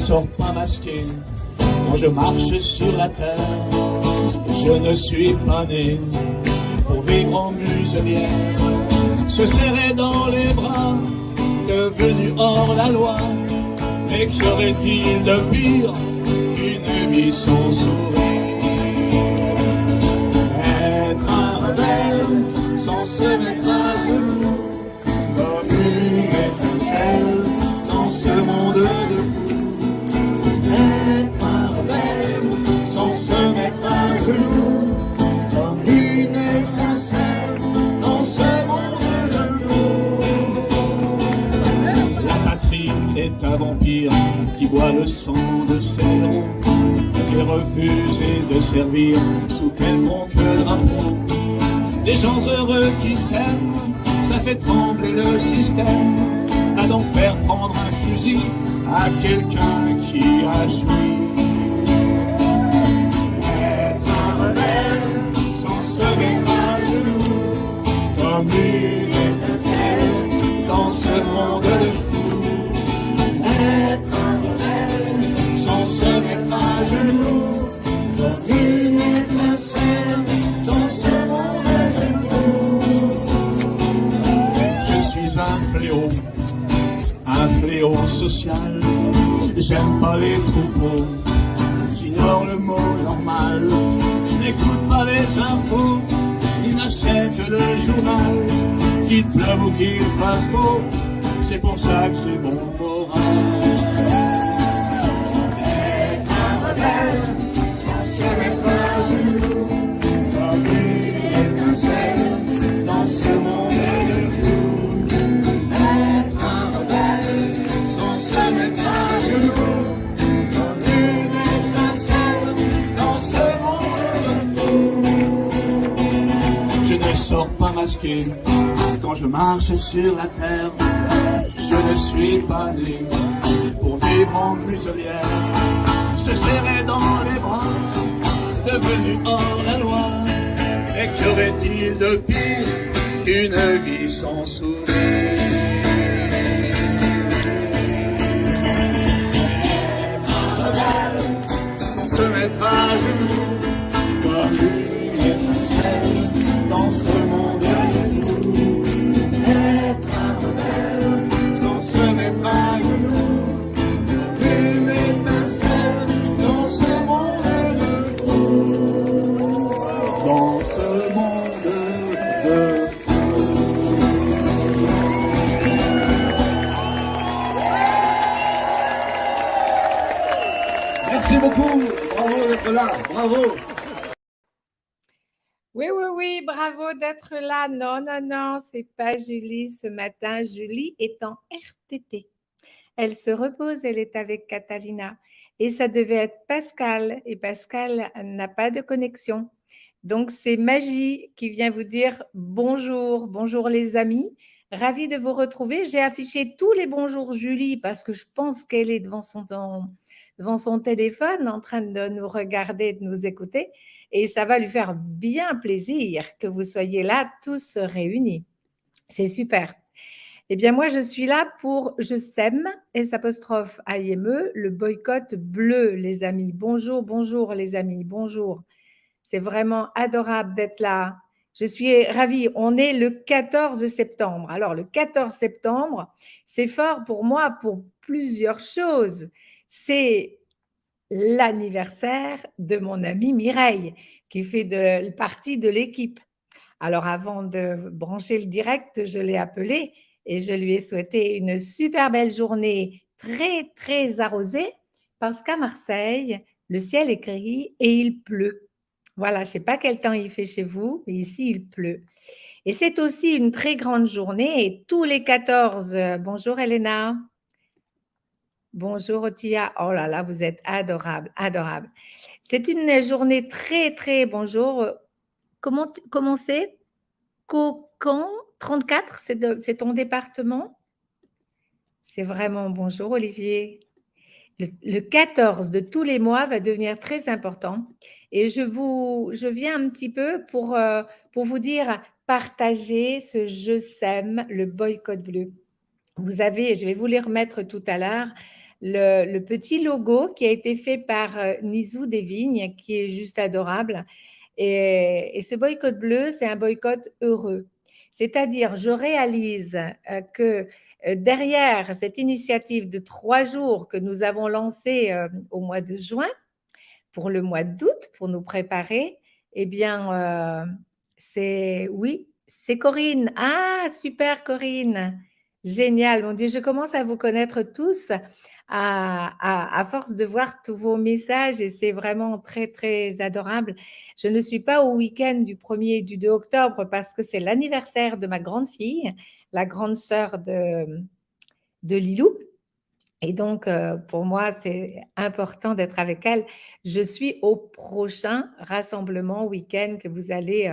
sors pas masqué quand je marche sur la terre. Je ne suis pas né pour vivre en muselière, se serrer dans les bras, devenu hors la loi. Mais qu'aurait-il de pire qu'une vie sans sourire? Être un rebelle sans se mettre à genoux, comme une étincelle dans ce monde de fous. Être un rebelle sans se mettre à genoux, comme une étincelle dans ce monde de fous. La patrie est un vampire qui boit le sang de ses héros, qui refuse de servir sous quelconque drapeau. Des gens heureux qui s'aiment, ça fait trembler le système. À donc faire prendre un fusil à quelqu'un qui a joui. Être un rebelle sans se mettre à genoux, comme une étincelle dans ce monde de fous. Être un rebelle sans se mettre à genoux, comme une étincelle dans ce monde de fous. Je suis un fléau social. J'aime pas les troupeaux, j'ignore le mot normal. Je n'écoute pas les infos, ni n'achète le journal. Qu'il pleuve ou qu'il fasse beau, c'est pour ça que j'ai bon moral. Être un rebelle sans se mettre à genoux, comme une étincelle dans ce monde de fous. Être un rebelle sans se mettre à genoux, comme une étincelle dans ce monde de fous. Je ne sors pas masqué quand je marche sur la terre. Je ne suis pas né pour vivre en muselière, se serrer dans les bras, devenu hors la loi. Et qu'aurait-il de pire qu'une vie sans sourire? Sans se mettre à genoux, comme une étincelle dans ce monde de fous. Être un rebelle sans se mettre à genoux, une étincelle dans ce monde de fous. Dans ce monde de fous. Merci beaucoup, bravo d'être là, bravo. Oui, oui, oui, bravo d'être là. Non, non, non, c'est pas Julie ce matin. Julie est en RTT. Elle se repose, elle est avec Catalina. Et ça devait être Pascal. Et Pascal n'a pas de connexion. Donc, c'est Magie qui vient vous dire bonjour, bonjour les amis. Ravie de vous retrouver. J'ai affiché tous les bonjours Julie parce que je pense qu'elle est devant son téléphone en train de nous regarder, de nous écouter. Et ça va lui faire bien plaisir que vous soyez là tous réunis. C'est super. Eh bien, moi, je suis là pour Je sème, S', AIME, le boycott bleu, les amis. Bonjour, bonjour, les amis, bonjour. C'est vraiment adorable d'être là. Je suis ravie. On est le 14 septembre. Alors, le 14 septembre, c'est fort pour moi pour plusieurs choses. C'est l'anniversaire de mon amie Mireille, qui fait partie de l'équipe. Alors, avant de brancher le direct, je l'ai appelée et je lui ai souhaité une super belle journée très, très arrosée parce qu'à Marseille, le ciel est gris et il pleut. Voilà, je ne sais pas quel temps il fait chez vous, mais ici, il pleut. Et c'est aussi une très grande journée et tous les 14, bonjour Elena. Bonjour Otia. Oh là là, vous êtes adorable, adorable. C'est une journée très, très bonjour. Comment c'est? Cocan 34, c'est ton département? C'est vraiment bonjour Olivier. Le 14 de tous les mois va devenir très important et je viens un petit peu pour vous dire partagez ce Je sème, le boycott bleu. Vous avez, je vais vous les remettre tout à l'heure, le petit logo qui a été fait par Nizou des Vignes, qui est juste adorable. Et ce boycott bleu, c'est un boycott heureux. C'est-à-dire, je réalise que derrière cette initiative de 3 jours que nous avons lancée au mois de juin, pour le mois d'août, pour nous préparer, eh bien, oui, c'est Corinne. Ah, super Corinne. Génial. Mon Dieu, je commence à vous connaître tous à force de voir tous vos messages et c'est vraiment très, très adorable. Je ne suis pas au week-end du 1er et du 2 octobre parce que c'est l'anniversaire de ma grande fille, la grande sœur de Lilou. Et donc, pour moi, c'est important d'être avec elle. Je suis au prochain rassemblement week-end que vous allez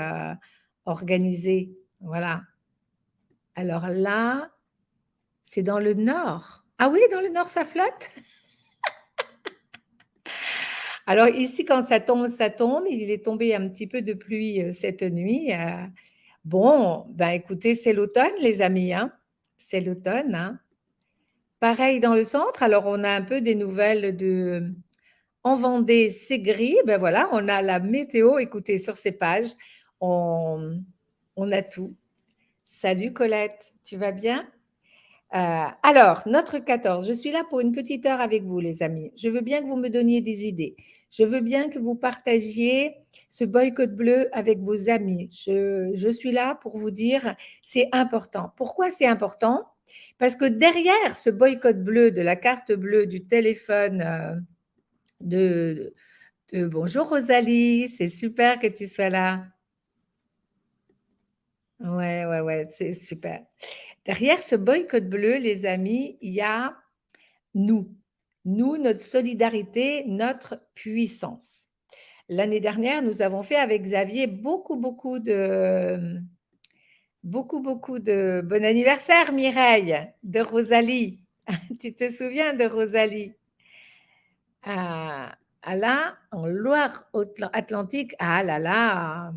organiser. Voilà. Alors là, c'est dans le nord. Ah oui, dans le nord, ça flotte? Alors ici, quand ça tombe, ça tombe. Il est tombé un petit peu de pluie cette nuit. Bon, ben écoutez, c'est l'automne, les amis, hein. C'est l'automne, hein. Pareil dans le centre. Alors, on a un peu des nouvelles de en Vendée, c'est gris. Ben voilà, on a la météo. Écoutez, sur ces pages, on a tout. Salut Colette, tu vas bien? Alors, notre 14, je suis là pour une petite heure avec vous, les amis. Je veux bien que vous me donniez des idées. Je veux bien que vous partagiez ce boycott bleu avec vos amis. Je suis là pour vous dire, c'est important. Pourquoi c'est important? Parce que derrière ce boycott bleu de la carte bleue du téléphone de bonjour Rosalie, c'est super que tu sois là. Ouais, ouais, ouais, c'est super. Derrière ce boycott bleu, les amis, il y a nous. Nous, notre solidarité, notre puissance. L'année dernière, nous avons fait avec Xavier beaucoup de bon anniversaire, Mireille, de Rosalie. Tu te souviens de Rosalie? Là, en Loire-Atlantique, ah là là.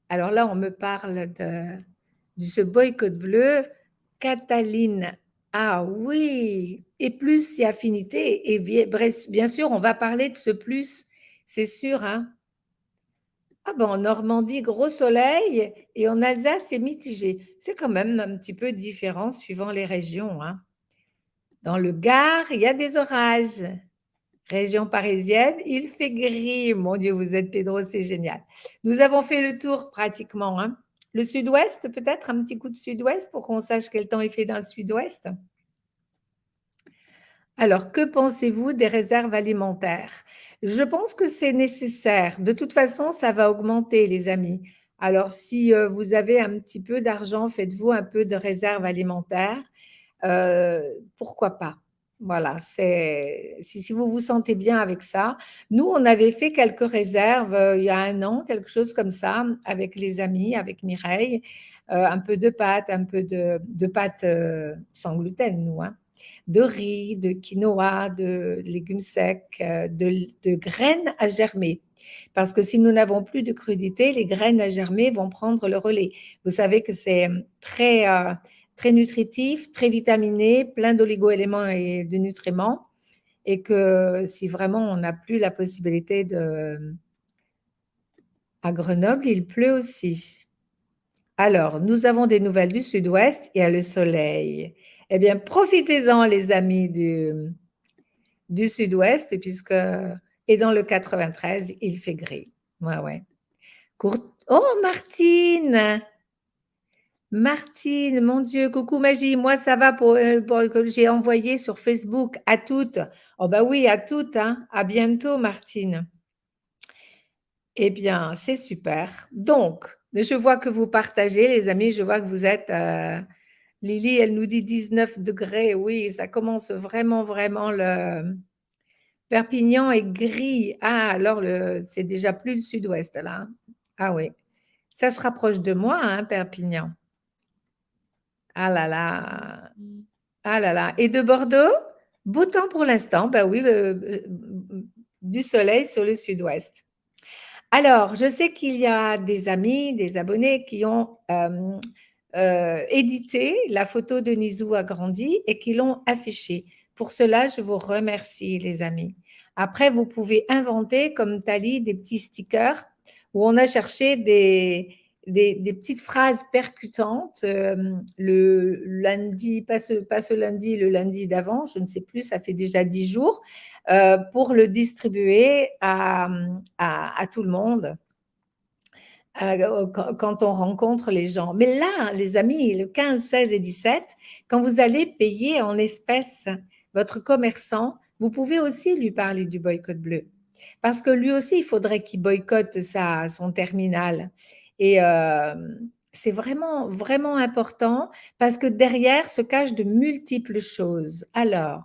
Alors là, on me parle de ce boycott bleu. Cataline, ah oui, et plus, il y a affinité. Et bien sûr, on va parler de ce plus, c'est sûr, hein. Ah ben, en Normandie, gros soleil, et en Alsace, c'est mitigé. C'est quand même un petit peu différent suivant les régions, hein. Dans le Gard, il y a des orages. Région parisienne, il fait gris. Mon Dieu, vous êtes Pedro, c'est génial. Nous avons fait le tour pratiquement, hein. Le sud-ouest, peut-être un petit coup de sud-ouest pour qu'on sache quel temps il fait dans le sud-ouest. Alors, que pensez-vous des réserves alimentaires? Je pense que c'est nécessaire. De toute façon, ça va augmenter, les amis. Alors, si vous avez un petit peu d'argent, faites-vous un peu de réserve alimentaire. Pourquoi pas? Voilà, si vous vous sentez bien avec ça. Nous, on avait fait quelques réserves il y a 1 an, quelque chose comme ça, avec les amis, avec Mireille. Un peu de pâtes, un peu de pâtes sans gluten, nous, hein. De riz, de quinoa, de légumes secs, de graines à germer. Parce que si nous n'avons plus de crudité, les graines à germer vont prendre le relais. Vous savez que c'est très nutritif, très vitaminé, plein d'oligo-éléments et de nutriments. Et que si vraiment on n'a plus la possibilité de... À Grenoble, il pleut aussi. Alors, nous avons des nouvelles du sud-ouest, il y a le soleil. Eh bien, profitez-en, les amis du sud-ouest, puisque... Et dans le 93, il fait gris. Ouais, ouais. Oh, Martine! Martine, mon Dieu, coucou Magie, moi ça va pour que j'ai envoyé sur Facebook à toutes. Oh bah oui, à toutes, hein. À bientôt Martine. Eh bien, c'est super. Donc, je vois que vous partagez, les amis, je vois que vous êtes... Lily, elle nous dit 19 degrés. Oui, ça commence vraiment, vraiment le... Perpignan est gris. Ah, alors c'est déjà plus le sud-ouest là, hein. Ah oui, ça se rapproche de moi, hein, Perpignan. Ah là là. Ah là là. Et de Bordeaux? Beau temps pour l'instant. Ben oui, du soleil sur le sud-ouest. Alors, je sais qu'il y a des amis, des abonnés qui ont édité la photo de Nizou agrandie et qui l'ont affichée. Pour cela, je vous remercie, les amis. Après, vous pouvez inventer, comme Tali, des petits stickers où on a cherché des petites phrases percutantes. Le lundi, pas ce lundi, le lundi d'avant, je ne sais plus, ça fait déjà 10 jours, pour le distribuer à tout le monde quand on rencontre les gens. Mais là, les amis, le 15, 16 et 17, quand vous allez payer en espèces votre commerçant, vous pouvez aussi lui parler du boycott bleu. Parce que lui aussi, il faudrait qu'il boycotte son terminal. Et c'est vraiment, vraiment important parce que derrière se cachent de multiples choses. Alors,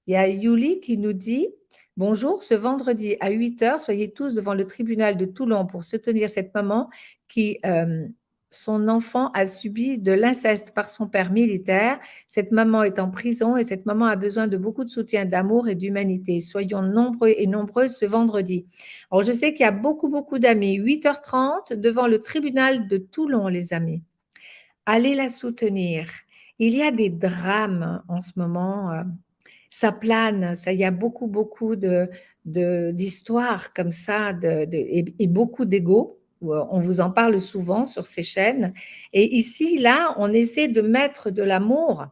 il y a Yuli qui nous dit: «Bonjour, ce vendredi à 8 heures, soyez tous devant le tribunal de Toulon pour soutenir cette maman qui, son enfant a subi de l'inceste par son père militaire. Cette maman est en prison et cette maman a besoin de beaucoup de soutien, d'amour et d'humanité. Soyons nombreux et nombreuses ce vendredi.» Alors je sais qu'il y a beaucoup, beaucoup d'amis. 8h30 devant le tribunal de Toulon, les amis. Allez la soutenir. Il y a des drames en ce moment, ça plane, il y a beaucoup, beaucoup d'histoires comme ça et beaucoup d'ego. On vous en parle souvent sur ces chaînes. Et ici, là, on essaie de mettre de l'amour.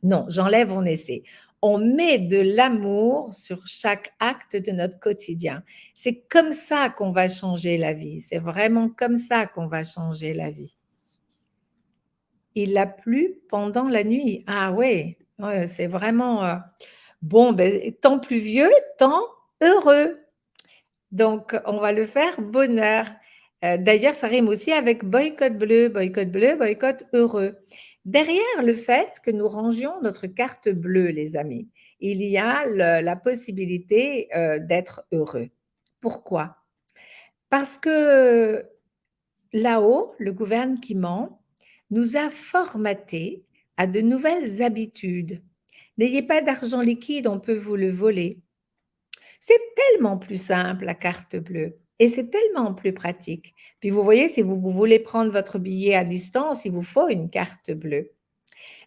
Non, j'enlève on essaie. On met de l'amour sur chaque acte de notre quotidien. C'est comme ça qu'on va changer la vie. C'est vraiment comme ça qu'on va changer la vie. Il a plu pendant la nuit. Ah ouais, ouais, c'est vraiment bon, ben, temps pluvieux, temps heureux. Donc, on va le faire bonheur. D'ailleurs, ça rime aussi avec boycott bleu, boycott heureux. Derrière le fait que nous rangions notre carte bleue, les amis, il y a la possibilité d'être heureux. Pourquoi? Parce que là-haut, le gouvernement nous a formatés à de nouvelles habitudes. N'ayez pas d'argent liquide, on peut vous le voler. C'est tellement plus simple, la carte bleue, et c'est tellement plus pratique. Puis vous voyez, si vous voulez prendre votre billet à distance, il vous faut une carte bleue.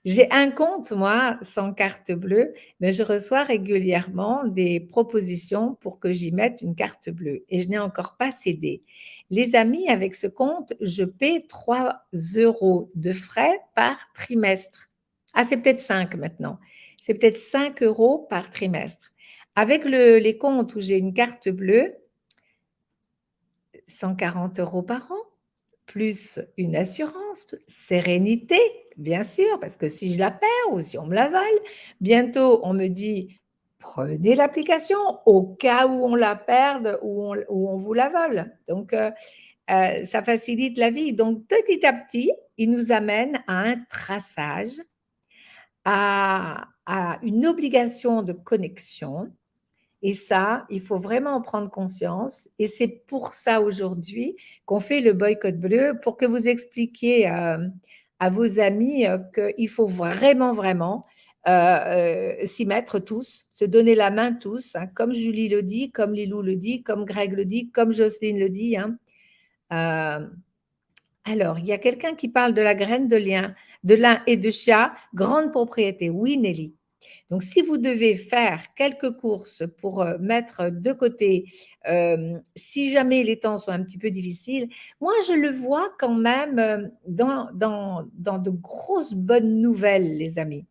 J'ai un compte, moi, sans carte bleue, mais je reçois régulièrement des propositions pour que j'y mette une carte bleue et je n'ai encore pas cédé. Les amis, avec ce compte, je paie 3 euros de frais par trimestre. Ah, c'est peut-être 5 maintenant. C'est peut-être 5 euros par trimestre. Avec les comptes où j'ai une carte bleue, 140 euros par an, plus une assurance, sérénité, bien sûr, parce que si je la perds ou si on me la vole, bientôt on me dit prenez l'application au cas où on la perde ou on vous la vole. Donc, ça facilite la vie. Donc, petit à petit, il nous amène à un traçage, à une obligation de connexion. Et ça, il faut vraiment en prendre conscience. Et c'est pour ça aujourd'hui qu'on fait le boycott bleu, pour que vous expliquiez à vos amis qu'il faut vraiment, vraiment s'y mettre tous, se donner la main tous, hein, comme Julie le dit, comme Lilou le dit, comme Greg le dit, comme Jocelyne le dit. Hein. Alors, il y a quelqu'un qui parle de la graine de lin et de chia, grande propriété. Oui, Nelly. Donc, si vous devez faire quelques courses pour mettre de côté, si jamais les temps sont un petit peu difficiles, moi, je le vois quand même dans de grosses bonnes nouvelles, les amis.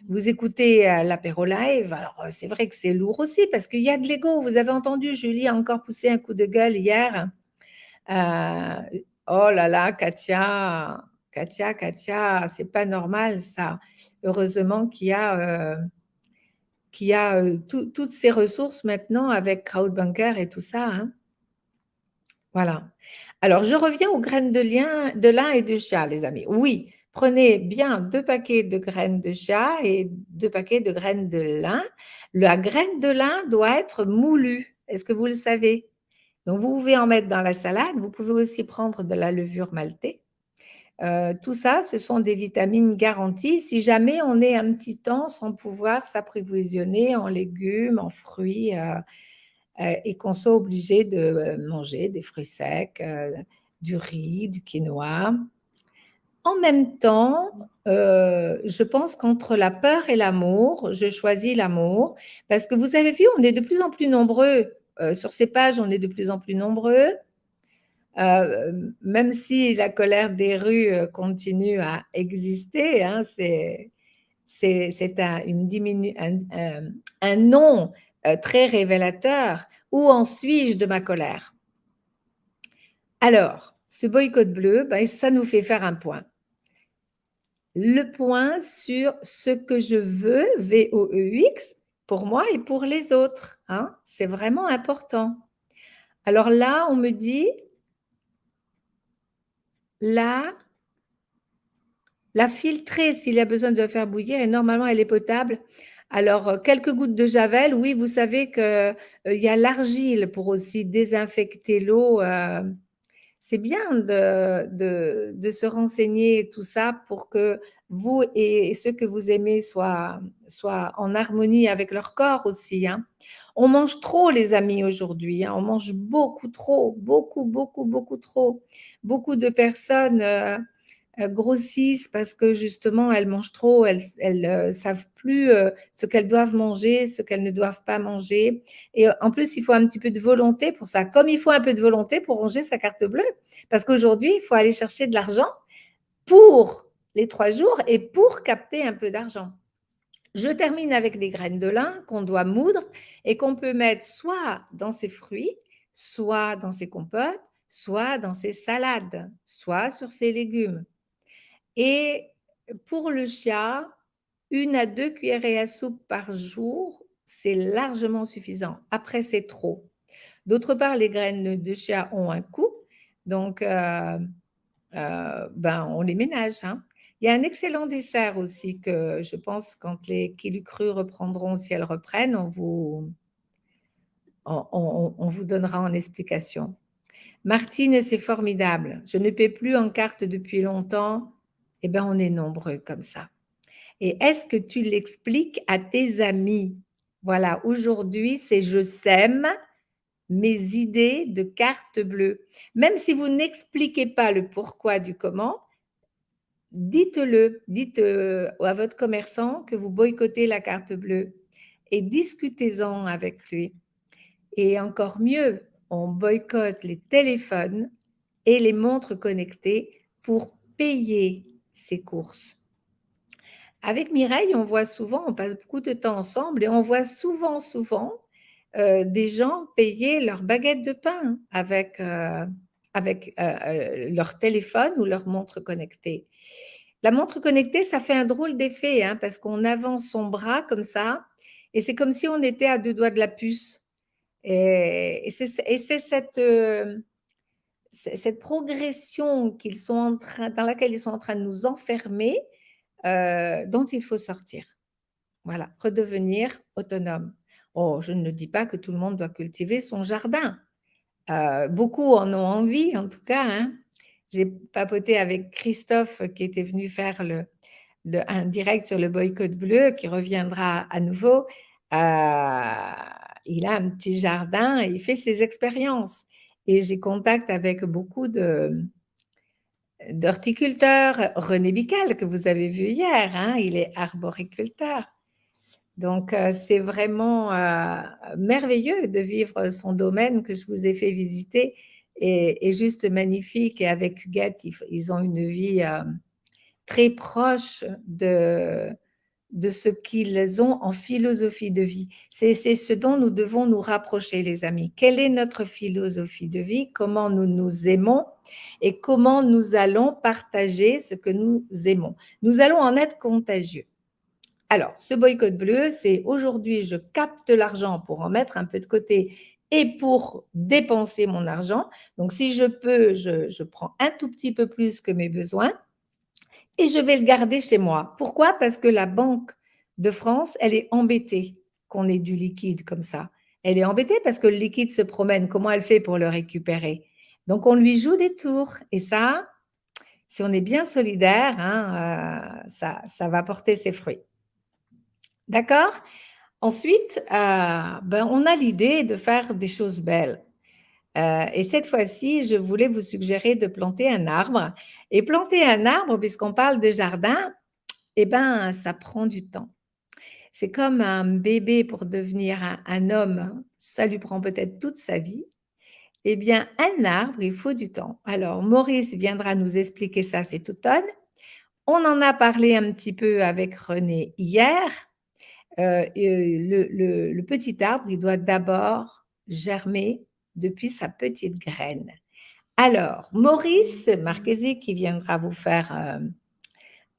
Vous écoutez l'apéro live, alors c'est vrai que c'est lourd aussi parce qu'il y a de l'ego. Vous avez entendu, Julie a encore poussé un coup de gueule hier. Oh là là, Katia, c'est pas normal ça. Heureusement qu'il y a toutes ces ressources maintenant avec Crowdbunker et tout ça. Hein. Voilà. Alors, je reviens aux graines de lin et de chia, les amis. Oui, prenez bien 2 paquets de graines de chia et 2 paquets de graines de lin. La graine de lin doit être moulue. Est-ce que vous le savez? Donc, vous pouvez en mettre dans la salade. Vous pouvez aussi prendre de la levure maltée. Tout ça, ce sont des vitamines garanties si jamais on est un petit temps sans pouvoir s'approvisionner en légumes, en fruits et qu'on soit obligé de manger des fruits secs, du riz, du quinoa. En même temps, Je pense qu'entre la peur et l'amour, je choisis l'amour parce que vous avez vu, on est de plus en plus nombreux, sur ces pages, on est de plus en plus nombreux, même si la colère des rues, continue à exister, hein, c'est un nom, très révélateur. Où en suis-je de ma colère? Alors, ce boycott bleu, ben, ça nous fait faire un point. Le point sur ce que je veux, VOEX, pour moi et pour les autres, hein. C'est vraiment important. Alors là, on me dit, là, la filtrer s'il y a besoin de la faire bouillir et normalement elle est potable. Alors, quelques gouttes de javel, oui, vous savez que, il y a l'argile pour aussi désinfecter l'eau, c'est bien de se renseigner tout ça pour que vous et ceux que vous aimez soient en harmonie avec leur corps aussi, hein. On mange trop les amis aujourd'hui, hein, on mange beaucoup trop, beaucoup, beaucoup, beaucoup trop. Beaucoup de personnes, grossissent parce que justement elles mangent trop, elles savent plus, ce qu'elles doivent manger, ce qu'elles ne doivent pas manger et en plus, il faut un petit peu de volonté pour ça. Comme il faut un peu de volonté pour ranger sa carte bleue. Parce qu'aujourd'hui, il faut aller chercher de l'argent pour les 3 jours et pour capter un peu d'argent. Je termine avec les graines de lin qu'on doit moudre et qu'on peut mettre soit dans ses fruits, soit dans ses compotes, soit dans ses salades, soit sur ses légumes. Et pour le chia, 1 à 2 cuillerées à soupe par jour, c'est largement suffisant. Après, c'est trop. D'autre part, les graines de chia ont un coût, donc ben, on les ménage, hein. Il y a un excellent dessert aussi que je pense quand les Kilu Cru reprendront, si elles reprennent, on vous donnera en explication. Martine, c'est formidable. Je ne paie plus en carte depuis longtemps. Eh bien, on est nombreux comme ça. Et est-ce que tu l'expliques à tes amis? Voilà, aujourd'hui, c'est je sème mes idées de carte bleue. Même si vous n'expliquez pas le pourquoi du comment, dites-le, dites à votre commerçant que vous boycottez la carte bleue et discutez-en avec lui. Et encore mieux, on boycotte les téléphones et les montres connectées pour payer ses courses. Avec Mireille, on voit souvent, on passe beaucoup de temps ensemble et on voit souvent, des gens payer leur baguette de pain avec, leur téléphone ou leur montre connectée. La montre connectée, ça fait un drôle d'effet, hein, parce qu'on avance son bras comme ça et c'est comme si on était à 2 doigts de la puce et c'est cette progression dans laquelle ils sont en train de nous enfermer, dont il faut sortir. Voilà, redevenir autonome. Oh, je ne dis pas que tout le monde doit cultiver son jardin. Beaucoup en ont envie, en tout cas, hein. J'ai papoté avec Christophe qui était venu faire un direct sur le boycott bleu, qui reviendra à nouveau. Il a un petit jardin et il fait ses expériences. Et j'ai contact avec beaucoup d'horticulteurs. René Bical, que vous avez vu hier, hein, il est arboriculteur. Donc, c'est vraiment merveilleux de vivre son domaine que je vous ai fait visiter est juste magnifique. Et avec Huguette, ils ont une vie très proche de ce qu'ils ont en philosophie de vie. C'est ce dont nous devons nous rapprocher, les amis. Quelle est notre philosophie de vie? Comment nous nous aimons? Et comment nous allons partager ce que nous aimons? Nous allons en être contagieux. Alors, ce boycott bleu, c'est aujourd'hui, je capte l'argent pour en mettre un peu de côté et pour dépenser mon argent. Donc, si je peux, je prends un tout petit peu plus que mes besoins et je vais le garder chez moi. Pourquoi? Parce que la Banque de France, elle est embêtée qu'on ait du liquide comme ça. Elle est embêtée parce que le liquide se promène. Comment elle fait pour le récupérer? Donc, on lui joue des tours. Et ça, si on est bien solidaire, hein, ça va porter ses fruits. D'accord? Ensuite, ben, on a l'idée de faire des choses belles. Et cette fois-ci, je voulais vous suggérer de planter un arbre. Et planter un arbre, puisqu'on parle de jardin, Eh ben, ça prend du temps. C'est comme un bébé pour devenir un homme, ça lui prend peut-être toute sa vie. Eh bien, un arbre, il faut du temps. Alors, Maurice viendra nous expliquer ça cet automne. On en a parlé un petit peu avec René hier. Le petit arbre, il doit d'abord germer depuis sa petite graine. Alors, Maurice Marchesi qui viendra vous faire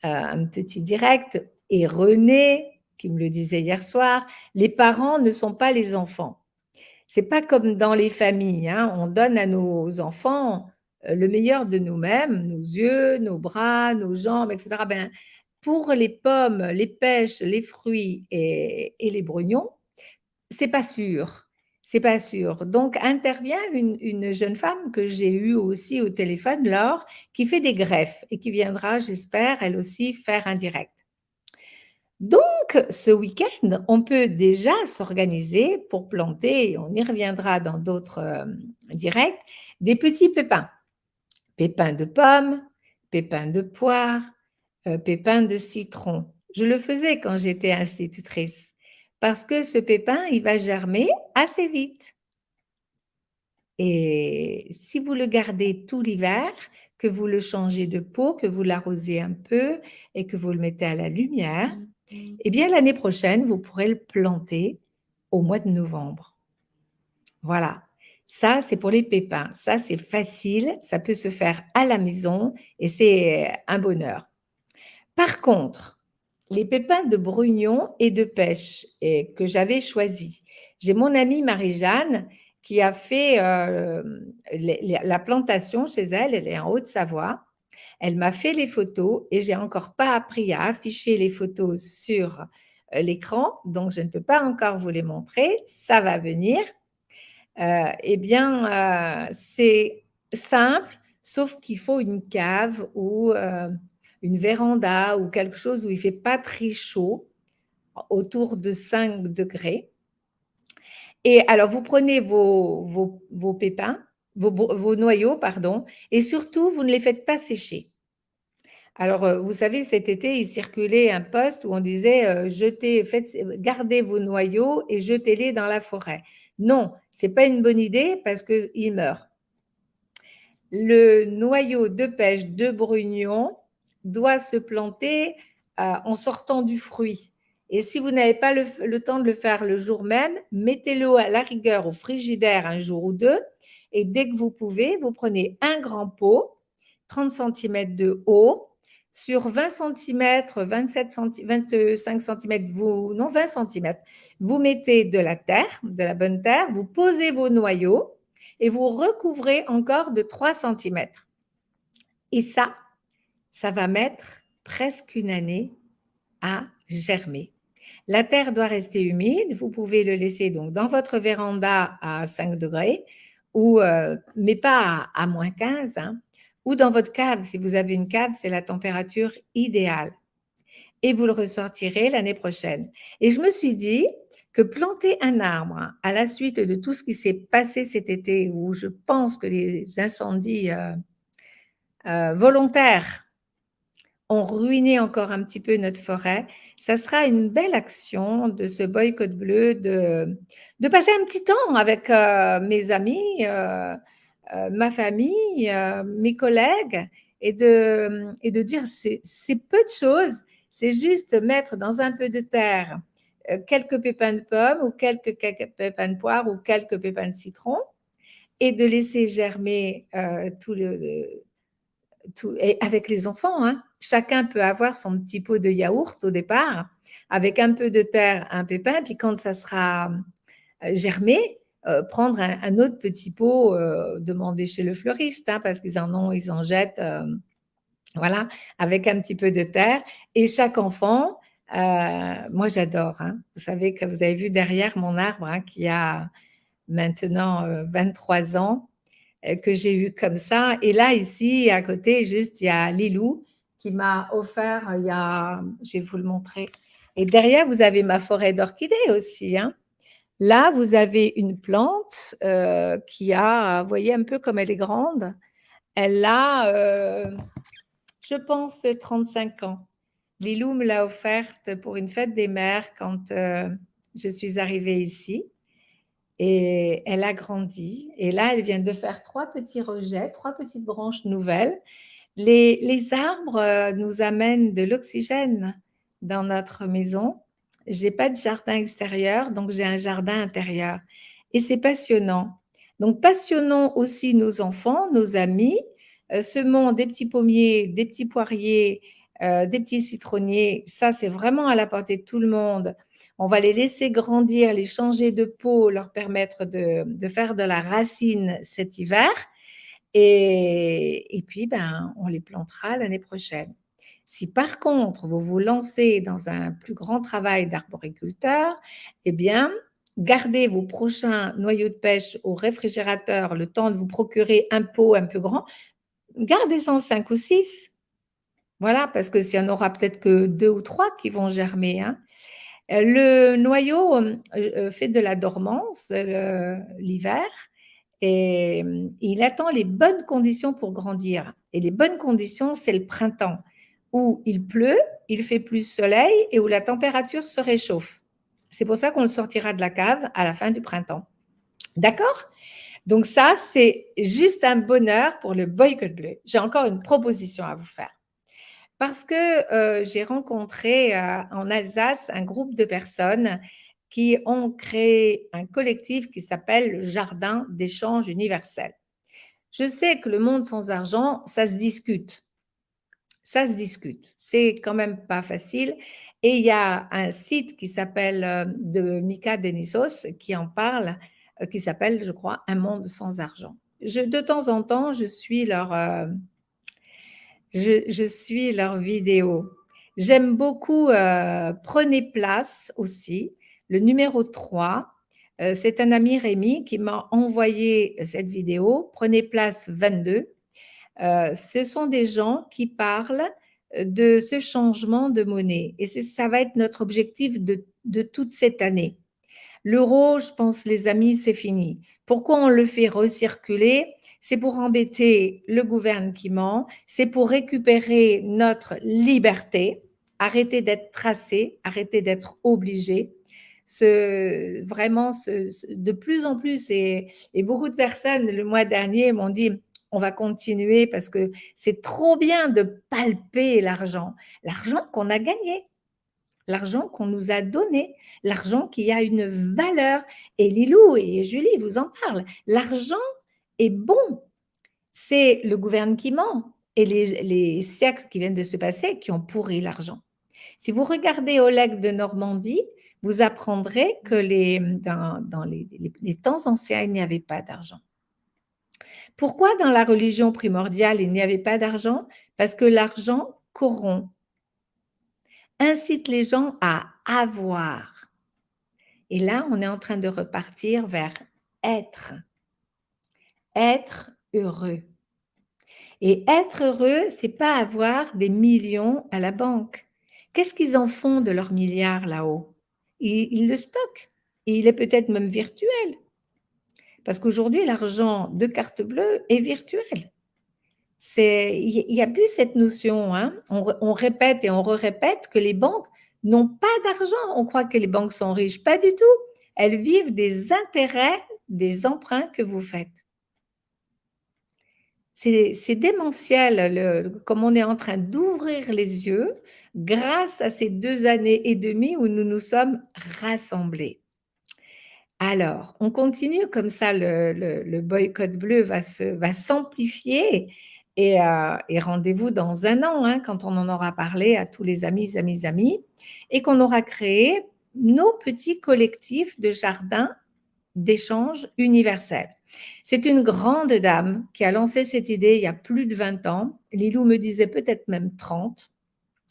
un petit direct et René qui me le disait hier soir, les parents ne sont pas les enfants. C'est pas comme dans les familles, hein, on donne à nos enfants le meilleur de nous-mêmes, nos yeux, nos bras, nos jambes, etc. Ben, pour les pommes, les pêches, les fruits et les brugnons, c'est pas sûr. C'est pas sûr. Donc intervient une jeune femme que j'ai eue aussi au téléphone, Laure, qui fait des greffes et qui viendra, j'espère, elle aussi faire un direct. Donc, ce week-end, on peut déjà s'organiser pour planter, et on y reviendra dans d'autres directs, des petits pépins. Pépins de pommes, pépins de poire, pépins de citron. Je le faisais quand j'étais institutrice parce que ce pépin, il va germer assez vite. Et si vous le gardez tout l'hiver, que vous le changez de pot, que vous l'arrosez un peu et que vous le mettez à la lumière, eh bien l'année prochaine, vous pourrez le planter au mois de novembre. Voilà. Ça, c'est pour les pépins. Ça, c'est facile. Ça peut se faire à la maison et c'est un bonheur. Par contre, les pépins de brugnon et de pêche que j'avais choisis, j'ai mon amie Marie-Jeanne qui a fait la plantation chez elle, elle est en Haute-Savoie. Elle m'a fait les photos et j'ai encore pas appris à afficher les photos sur l'écran, donc je ne peux pas encore vous les montrer. Ça va venir. Eh bien, c'est simple, sauf qu'il faut une cave ou une véranda ou quelque chose où il fait pas très chaud, autour de 5 degrés. Et alors, vous prenez vos pépins, vos noyaux, pardon, et surtout, vous ne les faites pas sécher. Alors, vous savez, cet été, il circulait un post où on disait gardez vos noyaux et jetez-les dans la forêt. Non, c'est pas une bonne idée parce qu'ils meurent. Le noyau de pêche de brugnon doit se planter en sortant du fruit. Et si vous n'avez pas le temps de le faire le jour même, mettez-le à la rigueur au frigidaire un jour ou deux. Et dès que vous pouvez, vous prenez un grand pot, 30 cm de haut, sur 20 cm, 27 cm, 25 cm, 20 cm, vous mettez de la terre, de la bonne terre, vous posez vos noyaux et vous recouvrez encore de 3 cm. Et ça va mettre presque une année à germer. La terre doit rester humide. Vous pouvez le laisser donc dans votre véranda à 5 degrés, mais pas à moins 15, hein, ou dans votre cave. Si vous avez une cave, c'est la température idéale. Et vous le ressortirez l'année prochaine. Et je me suis dit que planter un arbre à la suite de tout ce qui s'est passé cet été, où je pense que les incendies volontaires ont ruiné encore un petit peu notre forêt, ça sera une belle action de ce boycott bleu, de passer un petit temps avec mes amis, ma famille, mes collègues, et de dire c'est peu de choses, c'est juste mettre dans un peu de terre quelques pépins de pommes ou quelques pépins de poire ou quelques pépins de citron et de laisser germer et avec les enfants, hein. Chacun peut avoir son petit pot de yaourt au départ, avec un peu de terre, un pépin, puis quand ça sera germé, prendre un autre petit pot, demander chez le fleuriste, hein, parce qu'ils en jettent, voilà, avec un petit peu de terre. Et chaque enfant, moi j'adore, hein. Vous savez que vous avez vu derrière mon arbre, hein, qui a maintenant 23 ans, que j'ai eu comme ça. Et là, ici, à côté, juste, il y a Lilou qui m'a offert, je vais vous le montrer. Et derrière, vous avez ma forêt d'orchidées aussi, hein. Là, vous avez une plante qui a, vous voyez un peu comme elle est grande. Elle a, je pense, 35 ans. Lilou me l'a offerte pour une fête des mères quand je suis arrivée ici. Et elle a grandi. Et là, elle vient de faire 3 petits rejets, 3 petites branches nouvelles. Les arbres nous amènent de l'oxygène dans notre maison. J'ai pas de jardin extérieur, donc j'ai un jardin intérieur. Et c'est passionnant. Donc passionnons aussi nos enfants, nos amis, semons des petits pommiers, des petits poiriers, des petits citronniers. Ça, c'est vraiment à la portée de tout le monde. On va les laisser grandir, les changer de peau, leur permettre de faire de la racine cet hiver. Et puis, ben, on les plantera l'année prochaine. Si par contre, vous vous lancez dans un plus grand travail d'arboriculteur, eh bien, gardez vos prochains noyaux de pêche au réfrigérateur le temps de vous procurer un pot un peu grand. Gardez-en 5 ou 6. Voilà, parce que s'il y en aura peut-être que 2 ou 3 qui vont germer. Hein. Le noyau fait de la dormance l'hiver et il attend les bonnes conditions pour grandir. Et les bonnes conditions, c'est le printemps, où il pleut, il fait plus soleil et où la température se réchauffe. C'est pour ça qu'on le sortira de la cave à la fin du printemps. D'accord? Donc ça, c'est juste un bonheur pour le boycott bleu. J'ai encore une proposition à vous faire. Parce que j'ai rencontré en Alsace un groupe de personnes qui ont créé un collectif qui s'appelle le Jardin d'échange universel. Je sais que le monde sans argent, ça se discute. Ça se discute. C'est quand même pas facile. Et il y a un site qui s'appelle de Mika Denissos qui en parle, qui s'appelle, je crois, Un monde sans argent. De temps en temps, je suis leur vidéo. J'aime beaucoup Prenez place aussi, le numéro 3. C'est un ami Rémi qui m'a envoyé cette vidéo, Prenez place 22. Ce sont des gens qui parlent de ce changement de monnaie. Et ça va être notre objectif de toute cette année. L'euro, je pense, les amis, c'est fini. Pourquoi on le fait recirculer? C'est pour embêter le gouvernement, c'est pour récupérer notre liberté, arrêter d'être tracé, arrêter d'être obligé. Vraiment, de plus en plus, et beaucoup de personnes le mois dernier m'ont dit, on va continuer parce que c'est trop bien de palper l'argent qu'on a gagné, l'argent qu'on nous a donné, l'argent qui a une valeur. Et Lilou et Julie vous en parlent. L'argent est bon. C'est le gouvernement et les siècles qui viennent de se passer qui ont pourri l'argent. Si vous regardez Oleg de Normandie, vous apprendrez que dans les temps anciens, il n'y avait pas d'argent. Pourquoi dans la religion primordiale, il n'y avait pas d'argent? Parce que l'argent corrompt, incite les gens à avoir. Et là, on est en train de repartir vers être heureux. Et être heureux, c'est pas avoir des millions à la banque. Qu'est-ce qu'ils en font de leurs milliards là-haut? Ils le stockent. Et il est peut-être même virtuel. Parce qu'aujourd'hui, l'argent de carte bleue est virtuel. Il n'y a plus cette notion. Hein. On répète et on répète que les banques n'ont pas d'argent. On croit que les banques sont riches. Pas du tout. Elles vivent des intérêts des emprunts que vous faites. C'est démentiel, comme on est en train d'ouvrir les yeux grâce à ces 2 années et demie où nous nous sommes rassemblés. Alors, on continue comme ça, le boycott bleu va s'amplifier et rendez-vous dans 1 an, hein, quand on en aura parlé à tous les amis, et qu'on aura créé nos petits collectifs de jardins d'échange universel. C'est une grande dame qui a lancé cette idée il y a plus de 20 ans. Lilou me disait peut-être même 30.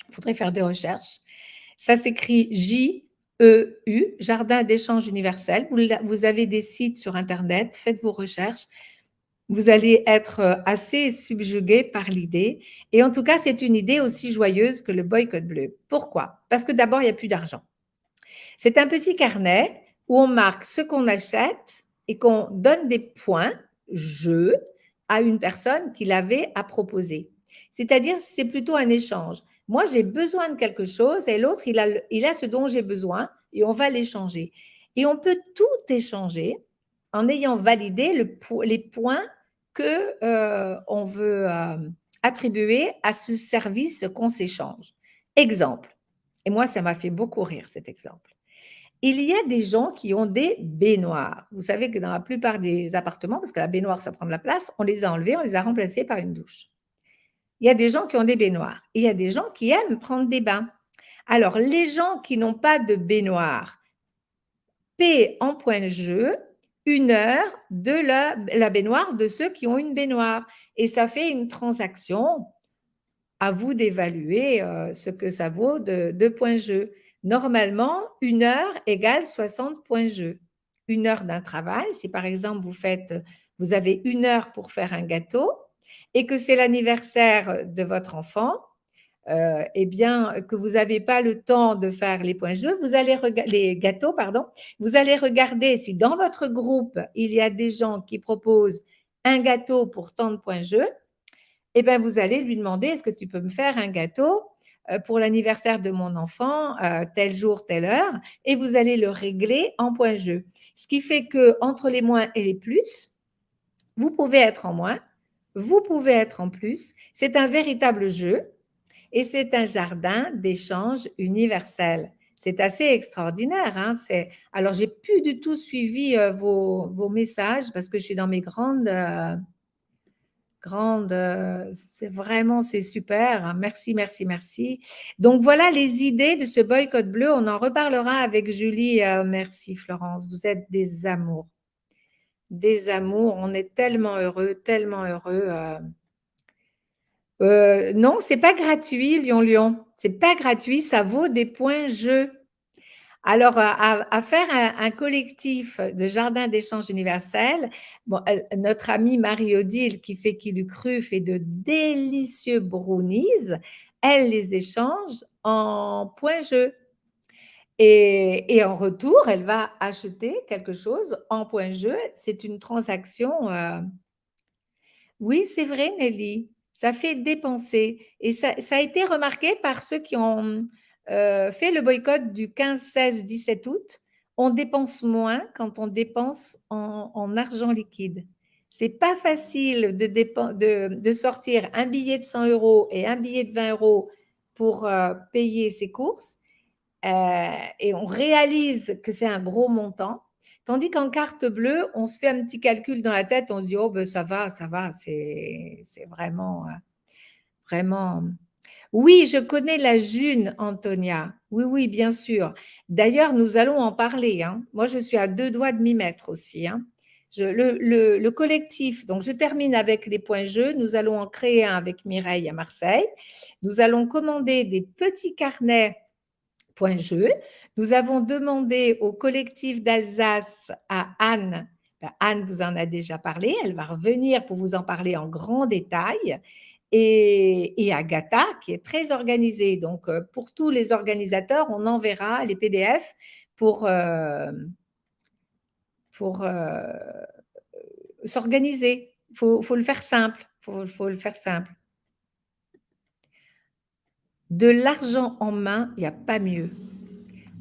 Il faudrait faire des recherches. Ça s'écrit JEU, Jardin d'échange universel. Vous avez des sites sur Internet, faites vos recherches. Vous allez être assez subjugué par l'idée. Et en tout cas, c'est une idée aussi joyeuse que le boycott bleu. Pourquoi? Parce que d'abord, il n'y a plus d'argent. C'est un petit carnet où on marque ce qu'on achète et qu'on donne des points, à une personne qui l'avait à proposer. C'est-à-dire, c'est plutôt un échange. Moi, j'ai besoin de quelque chose et l'autre, il a ce dont j'ai besoin et on va l'échanger. Et on peut tout échanger en ayant validé les points que on veut attribuer à ce service qu'on s'échange. Exemple, et moi, ça m'a fait beaucoup rire cet exemple. Il y a des gens qui ont des baignoires. Vous savez que dans la plupart des appartements, parce que la baignoire, ça prend de la place, on les a enlevés, on les a remplacés par une douche. Il y a des gens qui ont des baignoires et il y a des gens qui aiment prendre des bains. Alors, les gens qui n'ont pas de baignoire paient en point de jeu 1 heure de la baignoire de ceux qui ont une baignoire. Et ça fait une transaction. À vous d'évaluer ce que ça vaut de points de jeu. Normalement, 1 heure égale 60 points de jeu. 1 heure d'un travail, si par exemple vous avez 1 heure pour faire un gâteau et que c'est l'anniversaire de votre enfant, eh bien, que vous n'avez pas le temps de faire les points de jeu, les gâteaux, pardon, vous allez regarder si dans votre groupe, il y a des gens qui proposent un gâteau pour tant de points de jeu, eh bien, vous allez lui demander, est-ce que tu peux me faire un gâteau pour l'anniversaire de mon enfant, tel jour, telle heure, et vous allez le régler en points de jeu. Ce qui fait que entre les moins et les plus, vous pouvez être en moins, vous pouvez être en plus. C'est un véritable jeu et c'est un jardin d'échange universel. C'est assez extraordinaire. Hein. Alors, j'ai plus du tout suivi vos messages parce que je suis dans mes grandes, c'est super. Merci, merci, merci. Donc, voilà les idées de ce boycott bleu. On en reparlera avec Julie. Merci, Florence. Vous êtes des amours. Des amours. On est tellement heureux, tellement heureux. Non, c'est pas gratuit, Lyon. C'est pas gratuit, ça vaut des points jeu. Alors, à faire un collectif de jardin d'échange universel, bon, notre amie Marie-Odile, qui fait Qui l'eût cru, fait de délicieux brownies. Elle les échange en points jeu. Et en retour, elle va acheter quelque chose en point jeu. C'est une transaction. Oui, c'est vrai, Nelly. Ça fait dépenser. Et ça a été remarqué par ceux qui ont fait le boycott du 15, 16, 17 août. On dépense moins quand on dépense en argent liquide. C'est pas facile de sortir un billet de 100 euros et un billet de 20 euros pour payer ses courses. Et on réalise que c'est un gros montant. Tandis qu'en carte bleue, on se fait un petit calcul dans la tête, on se dit, oh ben ça va, c'est vraiment, vraiment. Oui, je connais la June, Antonia. Oui, oui, bien sûr. D'ailleurs, nous allons en parler. Hein. Moi, je suis à 2 doigts de m'y mettre aussi. Hein. Le collectif, donc je termine avec les points jeux. Nous allons en créer un avec Mireille à Marseille. Nous allons commander des petits carnets point jeu. Nous avons demandé au collectif d'Alsace à Anne. Anne vous en a déjà parlé. Elle va revenir pour vous en parler en grand détail. Et Agatha, qui est très organisée. Donc, pour tous les organisateurs, on enverra les PDF pour s'organiser. Il faut le faire simple. Faut le faire simple. De l'argent en main, il n'y a pas mieux.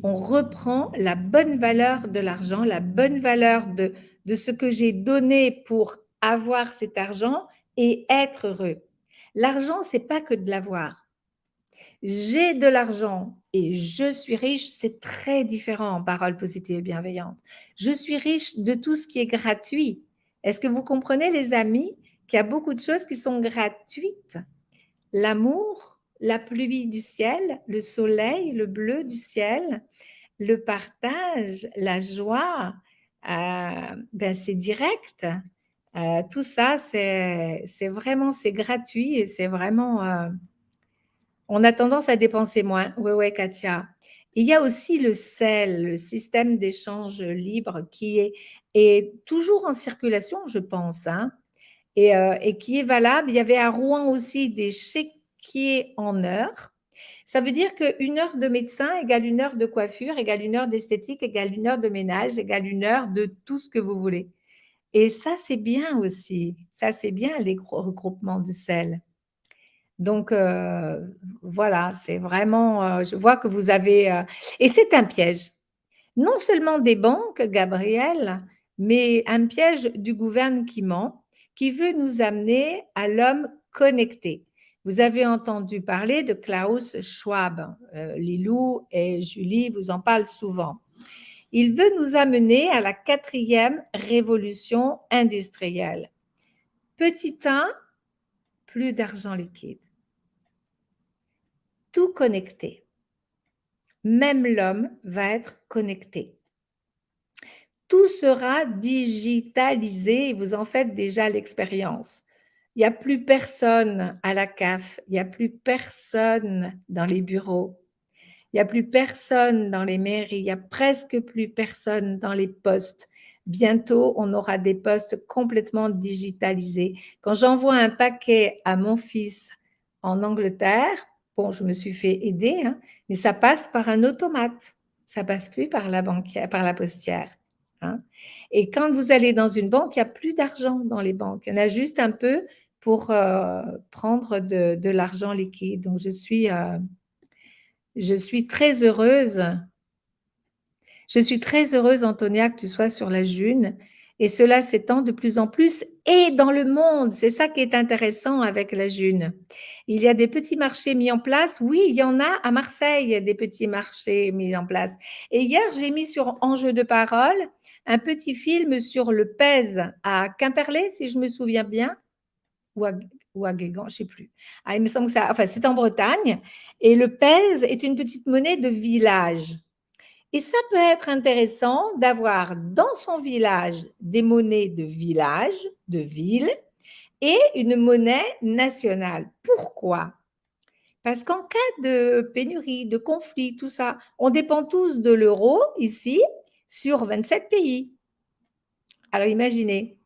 On reprend la bonne valeur de l'argent, la bonne valeur de ce que j'ai donné pour avoir cet argent et être heureux. L'argent, c'est pas que de l'avoir. J'ai de l'argent et je suis riche, c'est très différent en paroles positives et bienveillantes. Je suis riche de tout ce qui est gratuit. Est-ce que vous comprenez, les amis, qu'il y a beaucoup de choses qui sont gratuites? L'amour, la pluie du ciel, le soleil, le bleu du ciel, le partage, la joie, c'est direct. Tout ça, c'est vraiment, c'est gratuit et c'est vraiment… on a tendance à dépenser moins. Oui, oui, Katia. Il y a aussi le CEL, le système d'échange libre, qui est toujours en circulation, je pense, hein, et qui est valable. Il y avait à Rouen aussi des chéquiers en heures. Ça veut dire qu'une heure de médecin égale 1 heure de coiffure, égale 1 heure d'esthétique, égale 1 heure de ménage, égale 1 heure de tout ce que vous voulez. Et ça, c'est bien aussi. Ça, c'est bien, les regroupements de sel. Donc, voilà, c'est vraiment, je vois que vous avez, et c'est un piège. Non seulement des banques, Gabriel, mais un piège du gouvernement qui veut nous amener à l'homme connecté. Vous avez entendu parler de Klaus Schwab. Lilou et Julie vous en parlent souvent. Il veut nous amener à la 4e révolution industrielle. Petit 1, plus d'argent liquide. Tout connecté. Même l'homme va être connecté. Tout sera digitalisé et vous en faites déjà l'expérience. Il n'y a plus personne à la CAF, il n'y a plus personne dans les bureaux, il n'y a plus personne dans les mairies, il n'y a presque plus personne dans les postes. Bientôt, on aura des postes complètement digitalisés. Quand j'envoie un paquet à mon fils en Angleterre, bon, je me suis fait aider, hein, mais ça passe par un automate. Ça passe plus par la banquière, par la postière. Hein. Et quand vous allez dans une banque, il n'y a plus d'argent dans les banques. Il y en a juste un peu pour prendre de l'argent liquide. Donc, je suis très heureuse. Je suis très heureuse, Antonia, que tu sois sur la June. Et cela s'étend de plus en plus et dans le monde. C'est ça qui est intéressant avec la June. Il y a des petits marchés mis en place. Oui, il y en a à Marseille, des petits marchés mis en place. Et hier, j'ai mis sur Enjeu de parole un petit film sur le pèse à Quimperlé, si je me souviens bien, ou à Guégan, je ne sais plus. Ah, il me semble que ça, enfin, c'est en Bretagne. Et le pèse est une petite monnaie de village. Et ça peut être intéressant d'avoir dans son village des monnaies de village, de ville, et une monnaie nationale. Pourquoi? Parce qu'en cas de pénurie, de conflit, tout ça, on dépend tous de l'euro ici sur 27 pays. Alors imaginez,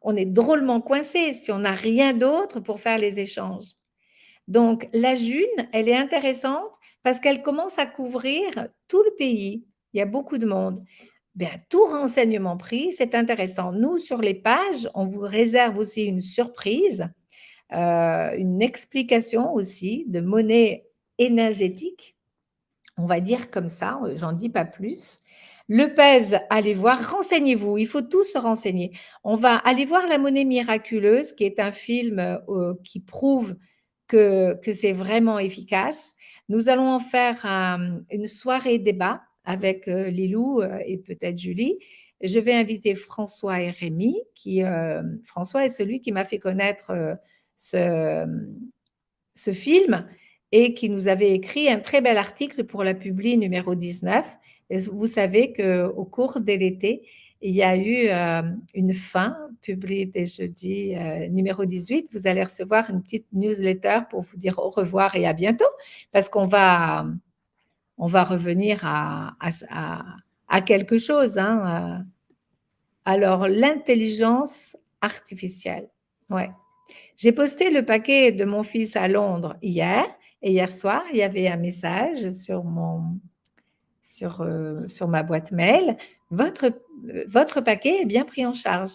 on est drôlement coincé si on n'a rien d'autre pour faire les échanges. Donc la June, elle est intéressante parce qu'elle commence à couvrir tout le pays. Il y a beaucoup de monde. Bien, tout renseignement pris, c'est intéressant. Nous, sur les pages, on vous réserve aussi une surprise, une explication aussi de monnaie énergétique. On va dire comme ça, j'en dis pas plus. Le pèse, allez voir, renseignez-vous, il faut tout se renseigner. On va aller voir La monnaie miraculeuse, qui est un film qui prouve que c'est vraiment efficace. Nous allons en faire une soirée débat avec Lilou et peut-être Julie. Je vais inviter François et Rémi. François est celui qui m'a fait connaître ce film et qui nous avait écrit un très bel article pour la Publi numéro 19. Et vous savez qu'au cours de l'été, il y a eu une fin, publiée dès jeudi numéro 18. Vous allez recevoir une petite newsletter pour vous dire au revoir et à bientôt, parce qu'on va revenir à quelque chose. Hein. Alors, l'intelligence artificielle. Ouais. J'ai posté le paquet de mon fils à Londres hier, et hier soir, il y avait un message sur ma boîte mail. Votre paquet est bien pris en charge.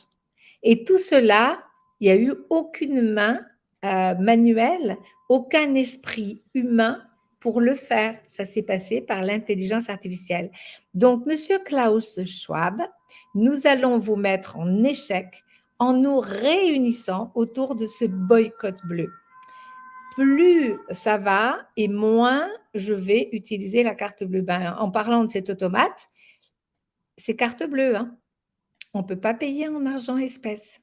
Et tout cela, il n'y a eu aucune main manuelle, aucun esprit humain pour le faire. Ça s'est passé par l'intelligence artificielle. Donc, Monsieur Klaus Schwab, nous allons vous mettre en échec en nous réunissant autour de ce boycott bleu. Plus ça va et moins je vais utiliser la carte bleue. Ben, en parlant de cet automate, c'est carte bleue. Hein. On ne peut pas payer en argent espèce.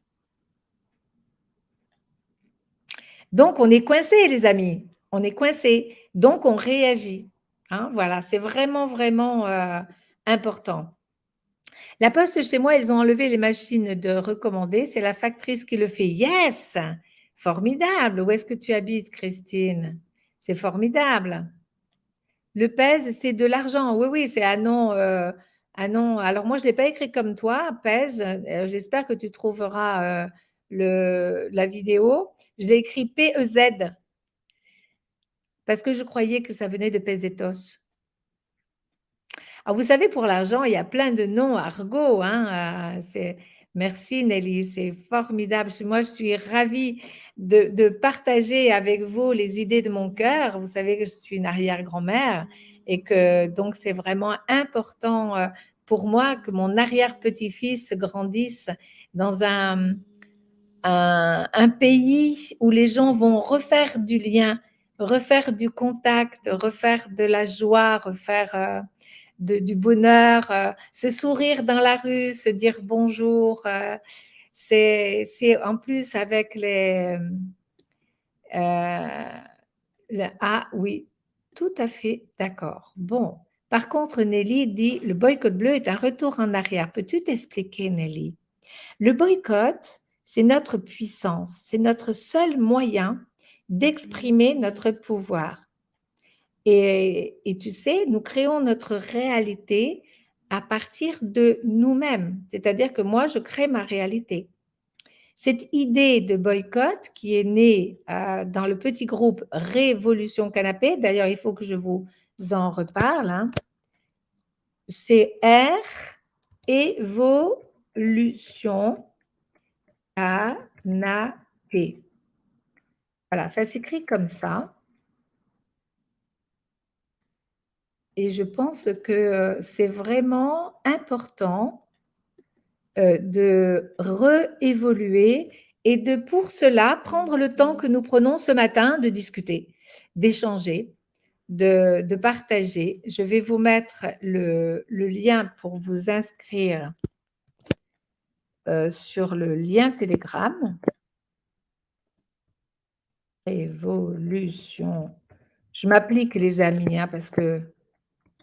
Donc, on est coincé, les amis. On est coincé. Donc, on réagit. Hein, voilà, c'est vraiment, vraiment important. La Poste, chez moi, ils ont enlevé les machines de recommander. C'est la factrice qui le fait. Yes! Formidable. Où est-ce que tu habites, Christine? C'est formidable. Le pèse, c'est de l'argent. Oui, oui, c'est un nom. Alors, moi, je ne l'ai pas écrit comme toi, pèse. J'espère que tu trouveras la vidéo. Je l'ai écrit P-E-Z parce que je croyais que ça venait de pesetos. Alors, vous savez, pour l'argent, il y a plein de noms argot. Hein, Merci Nelly, c'est formidable. Moi, je suis ravie de partager avec vous les idées de mon cœur. Vous savez que je suis une arrière-grand-mère et que donc c'est vraiment important pour moi que mon arrière-petit-fils grandisse dans un pays où les gens vont refaire du lien, refaire du contact, refaire de la joie, refaire du bonheur, se sourire dans la rue, se dire bonjour. C'est en plus avec ah oui, tout à fait d'accord. Bon, par contre, Nelly dit le boycott bleu est un retour en arrière. Peux-tu t'expliquer, Nelly? Le boycott, c'est notre puissance, c'est notre seul moyen d'exprimer notre pouvoir. Et tu sais, nous créons notre réalité à partir de nous-mêmes. C'est-à-dire que moi, je crée ma réalité. Cette idée de boycott qui est née dans le petit groupe Révolution Canapé, d'ailleurs, il faut que je vous en reparle, hein. C'est Évolution Canapé. Voilà, ça s'écrit comme ça. Et je pense que c'est vraiment important de réévoluer et de, pour cela, prendre le temps que nous prenons ce matin de discuter, d'échanger, de partager. Je vais vous mettre le lien pour vous inscrire sur le lien Telegram. Révolution. Je m'applique, les amis, hein, parce que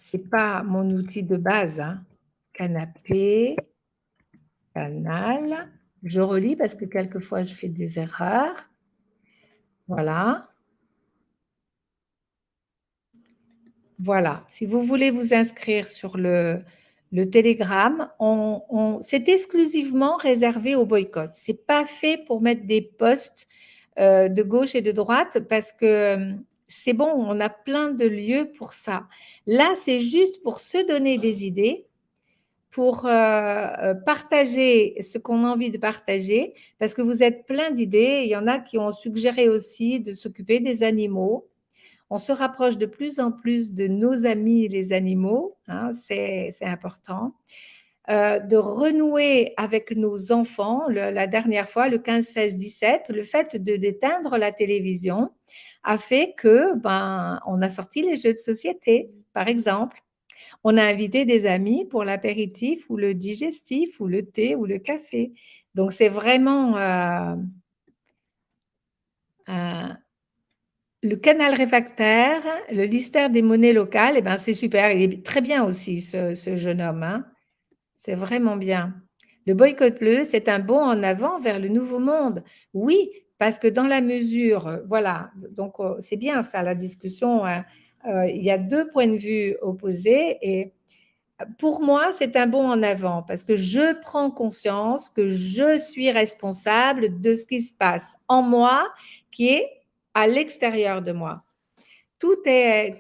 ce n'est pas mon outil de base. Hein. Canapé, canal. Je relis parce que quelquefois, je fais des erreurs. Voilà. Voilà. Si vous voulez vous inscrire sur le Telegram, c'est exclusivement réservé au boycott. Ce n'est pas fait pour mettre des posts de gauche et de droite parce que c'est bon, on a plein de lieux pour ça. Là, c'est juste pour se donner des idées, pour partager ce qu'on a envie de partager, parce que vous êtes plein d'idées. Il y en a qui ont suggéré aussi de s'occuper des animaux. On se rapproche de plus en plus de nos amis les animaux, hein, c'est important. De renouer avec nos enfants. La dernière fois, le 15, 16, 17, le fait d'éteindre la télévision a fait que on a sorti les jeux de société, par exemple. On a invité des amis pour l'apéritif ou le digestif ou le thé ou le café. Donc, c'est vraiment le canal réfractaire, le lister des monnaies locales. Eh ben, c'est super. Il est très bien aussi, ce jeune homme. Hein. C'est vraiment bien. Le boycott bleu, c'est un bond en avant vers le nouveau monde. Oui, parce que dans la mesure, voilà, donc c'est bien ça, la discussion. Hein. Il y a deux points de vue opposés et pour moi, c'est un bond en avant parce que je prends conscience que je suis responsable de ce qui se passe en moi, qui est à l'extérieur de moi. Tout a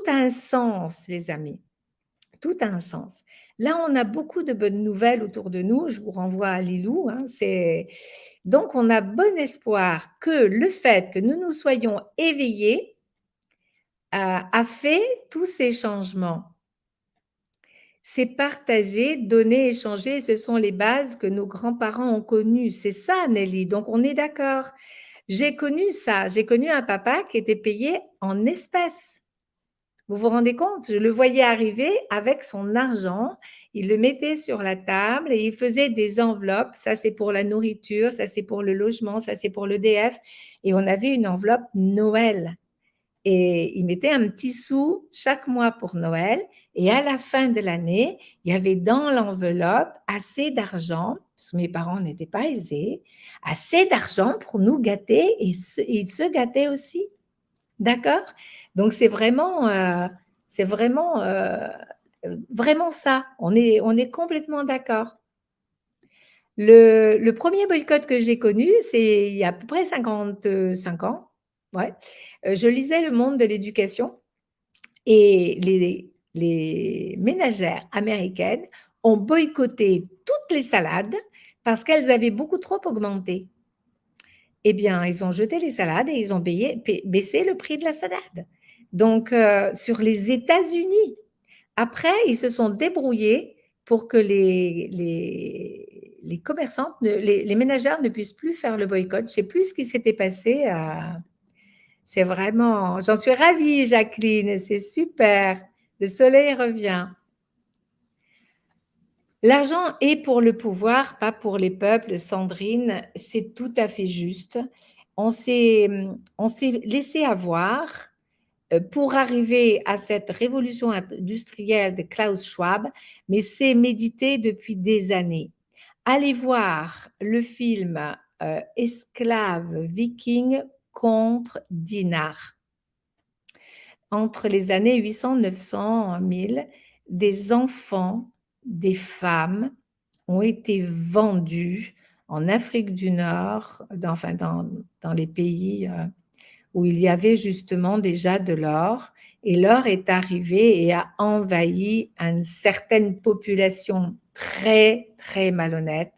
un sens, les amis. Tout a un sens. Là, on a beaucoup de bonnes nouvelles autour de nous. Je vous renvoie à Lilou. Hein, donc, on a bon espoir que le fait que nous nous soyons éveillés a fait tous ces changements. C'est partager, donner, échanger. Ce sont les bases que nos grands-parents ont connues. C'est ça, Nelly. Donc, on est d'accord. J'ai connu ça. J'ai connu un papa qui était payé en espèces. Vous vous rendez compte? Je le voyais arriver avec son argent, il le mettait sur la table et il faisait des enveloppes. Ça, c'est pour la nourriture, ça, c'est pour le logement, ça, c'est pour l'EDF. Et on avait une enveloppe Noël. Et il mettait un petit sou chaque mois pour Noël. Et à la fin de l'année, il y avait dans l'enveloppe assez d'argent, parce que mes parents n'étaient pas aisés, assez d'argent pour nous gâter et ils se gâtaient aussi. D'accord? Donc, c'est vraiment ça. On est complètement d'accord. Le premier boycott que j'ai connu, c'est il y a à peu près 55 ans. Ouais. Je lisais Le Monde de l'éducation et les ménagères américaines ont boycotté toutes les salades parce qu'elles avaient beaucoup trop augmenté. Eh bien, ils ont jeté les salades et ils ont baissé le prix de la salade. Donc, sur les États-Unis. Après, ils se sont débrouillés pour que les commerçantes, les ménagères ne puissent plus faire le boycott. Je ne sais plus ce qui s'était passé. C'est vraiment, j'en suis ravie, Jacqueline, c'est super. Le soleil revient. L'argent est pour le pouvoir, pas pour les peuples, Sandrine, c'est tout à fait juste. On s'est laissé avoir pour arriver à cette révolution industrielle de Klaus Schwab, mais c'est médité depuis des années. Allez voir le film Esclaves vikings contre dinars. Entre les années 800, 900, 1000, des enfants, des femmes ont été vendus en Afrique du Nord, dans les pays où il y avait justement déjà de l'or. Et l'or est arrivé et a envahi une certaine population très, très malhonnête,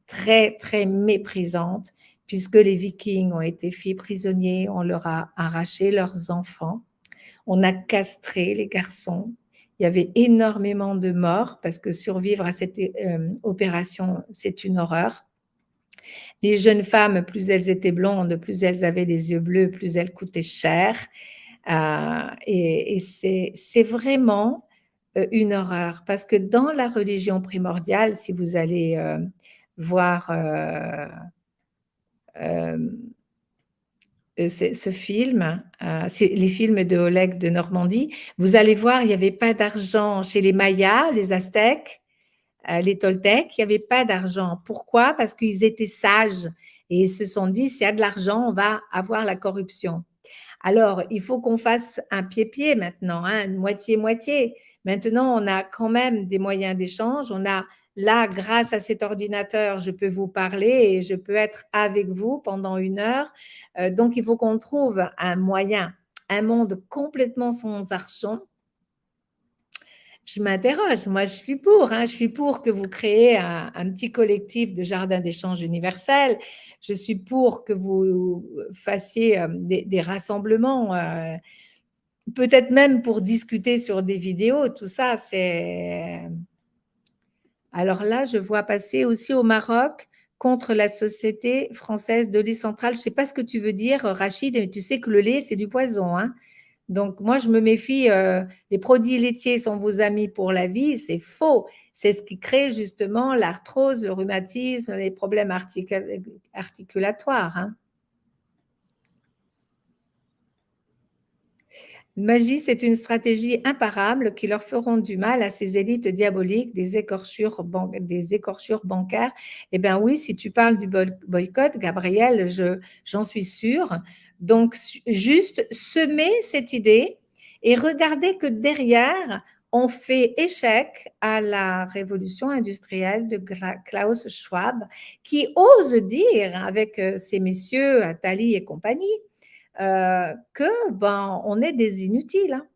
très, très méprisante, puisque les Vikings ont été faits prisonniers, on leur a arraché leurs enfants, on a castré les garçons. Il y avait énormément de morts parce que survivre à cette opération, c'est une horreur. Les jeunes femmes, plus elles étaient blondes, plus elles avaient les yeux bleus, plus elles coûtaient cher. Et c'est vraiment une horreur parce que dans la religion primordiale, si vous allez voir ce film, c'est les films de Oleg de Normandie, vous allez voir, il n'y avait pas d'argent chez les Mayas, les Aztèques, les Toltecs, il n'y avait pas d'argent. Pourquoi? Parce qu'ils étaient sages et ils se sont dit, s'il y a de l'argent, on va avoir la corruption. Alors, il faut qu'on fasse un pied-pied maintenant, hein, moitié-moitié. Maintenant, on a quand même des moyens d'échange. On a là, grâce à cet ordinateur, je peux vous parler et je peux être avec vous pendant 1 heure. Donc, il faut qu'on trouve un moyen, un monde complètement sans argent. Je m'interroge, moi je suis pour, hein, je suis pour que vous créez un petit collectif de jardins d'échange universel, je suis pour que vous fassiez des rassemblements, peut-être même pour discuter sur des vidéos, tout ça, c'est... Alors là, je vois passer aussi au Maroc contre la Société française de lait central. Je ne sais pas ce que tu veux dire, Rachid, mais tu sais que le lait, c'est du poison, hein. Donc, moi, je me méfie, les produits laitiers sont vos amis pour la vie, c'est faux. C'est ce qui crée justement l'arthrose, le rhumatisme, les problèmes articulatoires, hein. Magie, c'est une stratégie imparable qui leur feront du mal à ces élites diaboliques des écorchures bancaires. Eh bien oui, si tu parles du boycott, Gabriel, j'en suis sûre. Donc, juste semer cette idée et regardez que derrière, on fait échec à la révolution industrielle de Klaus Schwab, qui ose dire, avec ces messieurs, Attali et compagnie, on est des inutiles, hein.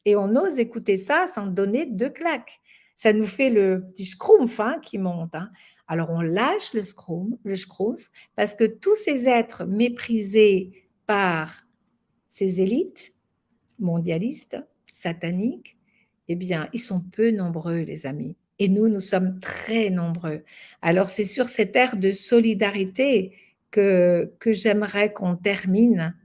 Et on ose écouter ça sans donner 2 claques. Ça nous fait le petit schtroumpf, hein, qui monte, hein. Alors on lâche le schtroumpf, parce que tous ces êtres méprisés par ces élites mondialistes, sataniques, eh bien, ils sont peu nombreux, les amis. Et nous sommes très nombreux. Alors, c'est sur cette ère de solidarité que j'aimerais qu'on termine.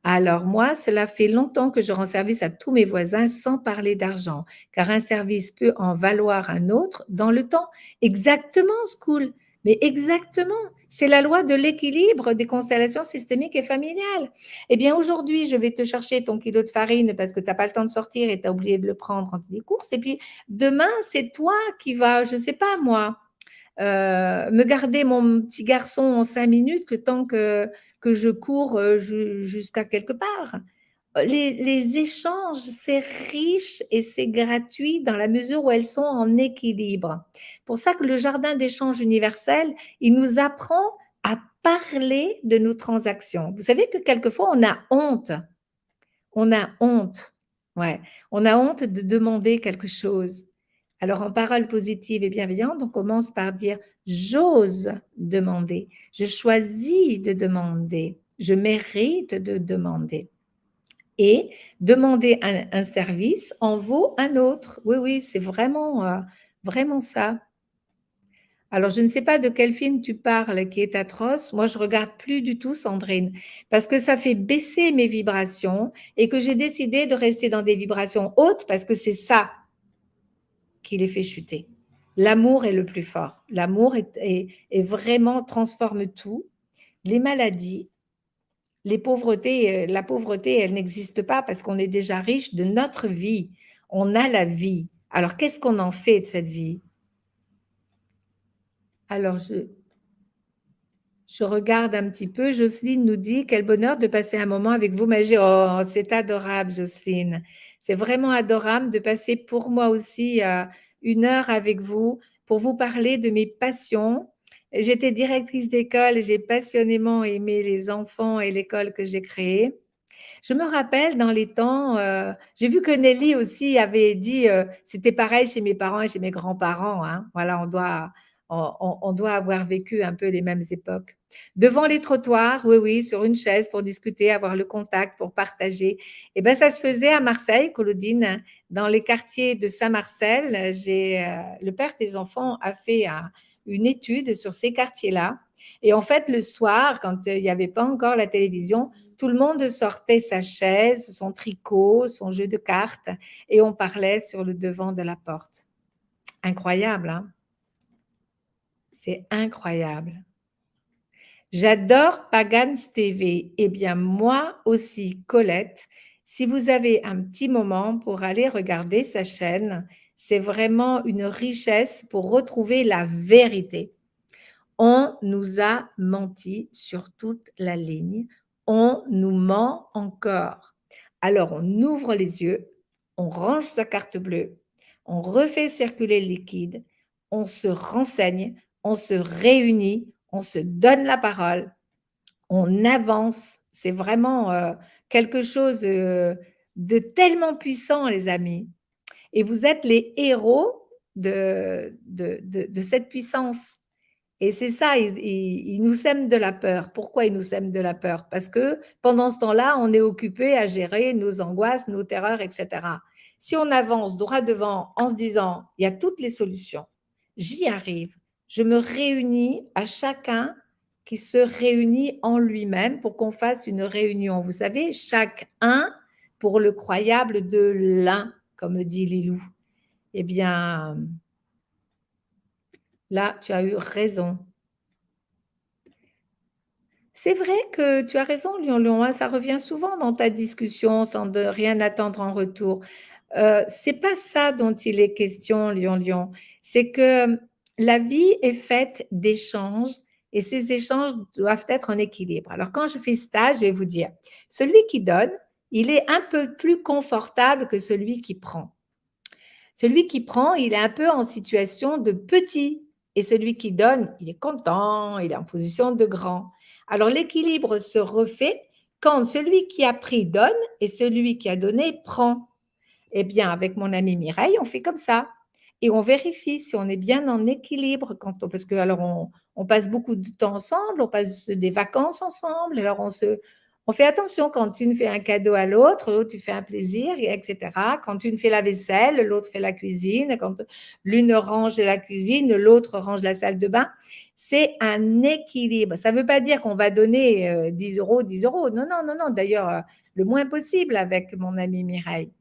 Alors moi, cela fait longtemps que je rends service à tous mes voisins sans parler d'argent, car un service peut en valoir un autre dans le temps. Exactement, School, mais exactement. C'est la loi de l'équilibre des constellations systémiques et familiales. Eh bien, aujourd'hui, je vais te chercher ton kilo de farine parce que tu n'as pas le temps de sortir et tu as oublié de le prendre entre les courses. Et puis, demain, c'est toi qui vas, je ne sais pas moi, me garder mon petit garçon en 5 minutes le temps que je cours jusqu'à quelque part. Les échanges, c'est riche et c'est gratuit dans la mesure où elles sont en équilibre. Pour ça que le jardin d'échange universel, il nous apprend à parler de nos transactions. Vous savez que quelquefois, on a honte. On a honte. Ouais. On a honte de demander quelque chose. Alors, en paroles positives et bienveillantes, on commence par dire j'ose demander, je choisis de demander, je mérite de demander. Et demander un service en vaut un autre. Oui, oui, c'est vraiment ça. Alors, je ne sais pas de quel film tu parles qui est atroce. Moi, je regarde plus du tout Sandrine parce que ça fait baisser mes vibrations et que j'ai décidé de rester dans des vibrations hautes parce que c'est ça qui les fait chuter. L'amour est le plus fort. L'amour est vraiment transforme tout. Les maladies, les pauvretés, la pauvreté, elle n'existe pas parce qu'on est déjà riche de notre vie. On a la vie. Alors, qu'est-ce qu'on en fait de cette vie? Alors, je regarde un petit peu. Jocelyne nous dit, quel bonheur de passer un moment avec vous, Magie. Oh, c'est adorable, Jocelyne. C'est vraiment adorable de passer pour moi aussi 1 heure avec vous pour vous parler de mes passions. J'étais directrice d'école et j'ai passionnément aimé les enfants et l'école que j'ai créée. Je me rappelle dans les temps, j'ai vu que Nelly aussi avait dit, c'était pareil chez mes parents et chez mes grands-parents, hein. Voilà, on doit avoir vécu un peu les mêmes époques. Devant les trottoirs, oui, oui, sur une chaise pour discuter, avoir le contact, pour partager. Et ben, ça se faisait à Marseille, Claudine, dans les quartiers de Saint-Marcel. Le père des enfants a fait une étude sur ces quartiers-là. Et en fait, le soir, quand il n'y avait pas encore la télévision, tout le monde sortait sa chaise, son tricot, son jeu de cartes et on parlait sur le devant de la porte. Incroyable, hein? C'est incroyable. J'adore Pagans TV. Eh bien, moi aussi, Colette, si vous avez un petit moment pour aller regarder sa chaîne, c'est vraiment une richesse pour retrouver la vérité. On nous a menti sur toute la ligne. On nous ment encore. Alors, on ouvre les yeux, on range sa carte bleue, on refait circuler le liquide, on se renseigne, on se réunit, on se donne la parole, on avance. C'est vraiment quelque chose de tellement puissant, les amis. Et vous êtes les héros de cette puissance. Et c'est ça, ils nous sèment de la peur. Pourquoi ils nous sèment de la peur? Parce que pendant ce temps-là, on est occupé à gérer nos angoisses, nos terreurs, etc. Si on avance droit devant en se disant, il y a toutes les solutions, j'y arrive, je me réunis à chacun qui se réunit en lui-même pour qu'on fasse une réunion. Vous savez, chaque un pour le croyable de l'un, comme dit Lilou. Eh bien, là, tu as eu raison. C'est vrai que tu as raison, Lion Lion, hein, ça revient souvent dans ta discussion sans de rien attendre en retour. C'est pas ça dont il est question, Lion Lion. C'est que la vie est faite d'échanges et ces échanges doivent être en équilibre. Alors, quand je fais stage, je vais vous dire, celui qui donne, il est un peu plus confortable que celui qui prend. Celui qui prend, il est un peu en situation de petit et celui qui donne, il est content, il est en position de grand. Alors l'équilibre se refait quand celui qui a pris donne et celui qui a donné prend. Eh bien, avec mon amie Mireille, on fait comme ça. Et on vérifie si on est bien en équilibre parce que alors on passe beaucoup de temps ensemble, on passe des vacances ensemble, alors on fait attention quand une fait un cadeau à l'autre tu fais un plaisir, etc. Quand une fait la vaisselle, l'autre fait la cuisine. Quand l'une range la cuisine, l'autre range la salle de bain. C'est un équilibre. Ça ne veut pas dire qu'on va donner 10 euros, 10 euros. Non, non, non, non. D'ailleurs, le moins possible avec mon amie Mireille.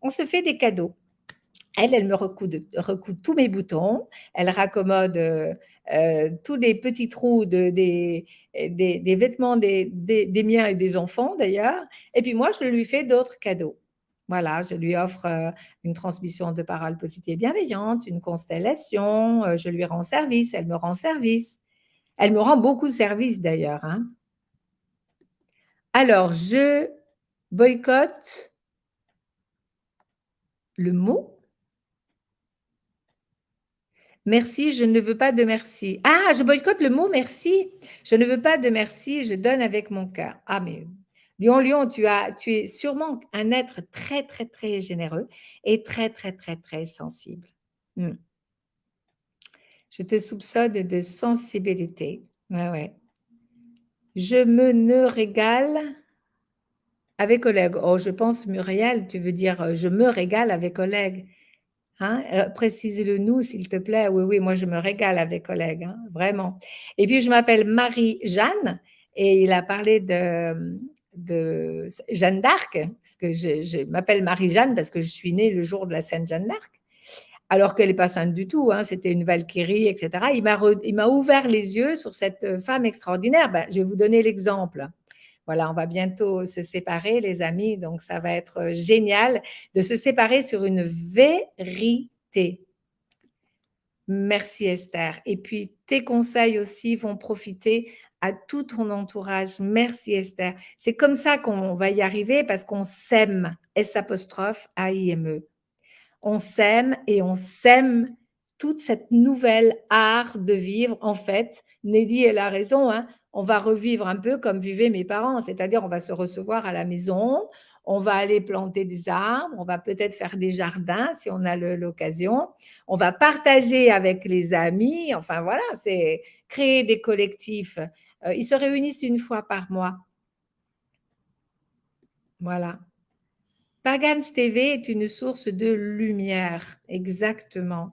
On se fait des cadeaux. Elle me recoud tous mes boutons. Elle raccommode tous les petits trous des vêtements des miens et des enfants d'ailleurs. Et puis moi, je lui fais d'autres cadeaux. Voilà, je lui offre une transmission de paroles positives et bienveillantes, une constellation, je lui rends service, elle me rend service. Elle me rend beaucoup de service d'ailleurs, hein. Alors, je boycotte le mot. Merci, je ne veux pas de merci. Ah, je boycotte le mot merci. Je ne veux pas de merci, je donne avec mon cœur. Ah, mais Lion, Lion, tu es sûrement un être très, très, très généreux et très, très, très, très sensible. Mmh. Je te soupçonne de sensibilité. Ouais, ouais. Je me ne régale avec Oleg. Oh, je pense, Muriel, tu veux dire, je me régale avec Oleg, hein? Précise-le nous, s'il te plaît. Oui, oui, moi, je me régale avec Oleg, hein, vraiment. Et puis, je m'appelle Marie-Jeanne et il a parlé de Jeanne d'Arc, parce que je m'appelle Marie-Jeanne parce que je suis née le jour de la Sainte Jeanne d'Arc, alors qu'elle n'est pas sainte du tout, hein, c'était une Valkyrie, etc. Il m'a ouvert les yeux sur cette femme extraordinaire. Ben, je vais vous donner l'exemple. Voilà, on va bientôt se séparer, les amis, donc ça va être génial de se séparer sur une vérité. Merci Esther. Et puis, tes conseils aussi vont profiter à tout ton entourage. Merci Esther. C'est comme ça qu'on va y arriver parce qu'on s'aime, S''AIME. On s'aime et on sème toute cette nouvelle art de vivre. En fait, Nelly, elle a raison, hein, on va revivre un peu comme vivaient mes parents, c'est-à-dire on va se recevoir à la maison, on va aller planter des arbres, on va peut-être faire des jardins si on a l'occasion, on va partager avec les amis, enfin voilà, c'est créer des collectifs. Ils se réunissent une fois par mois. Voilà. Pagans TV est une source de lumière, exactement.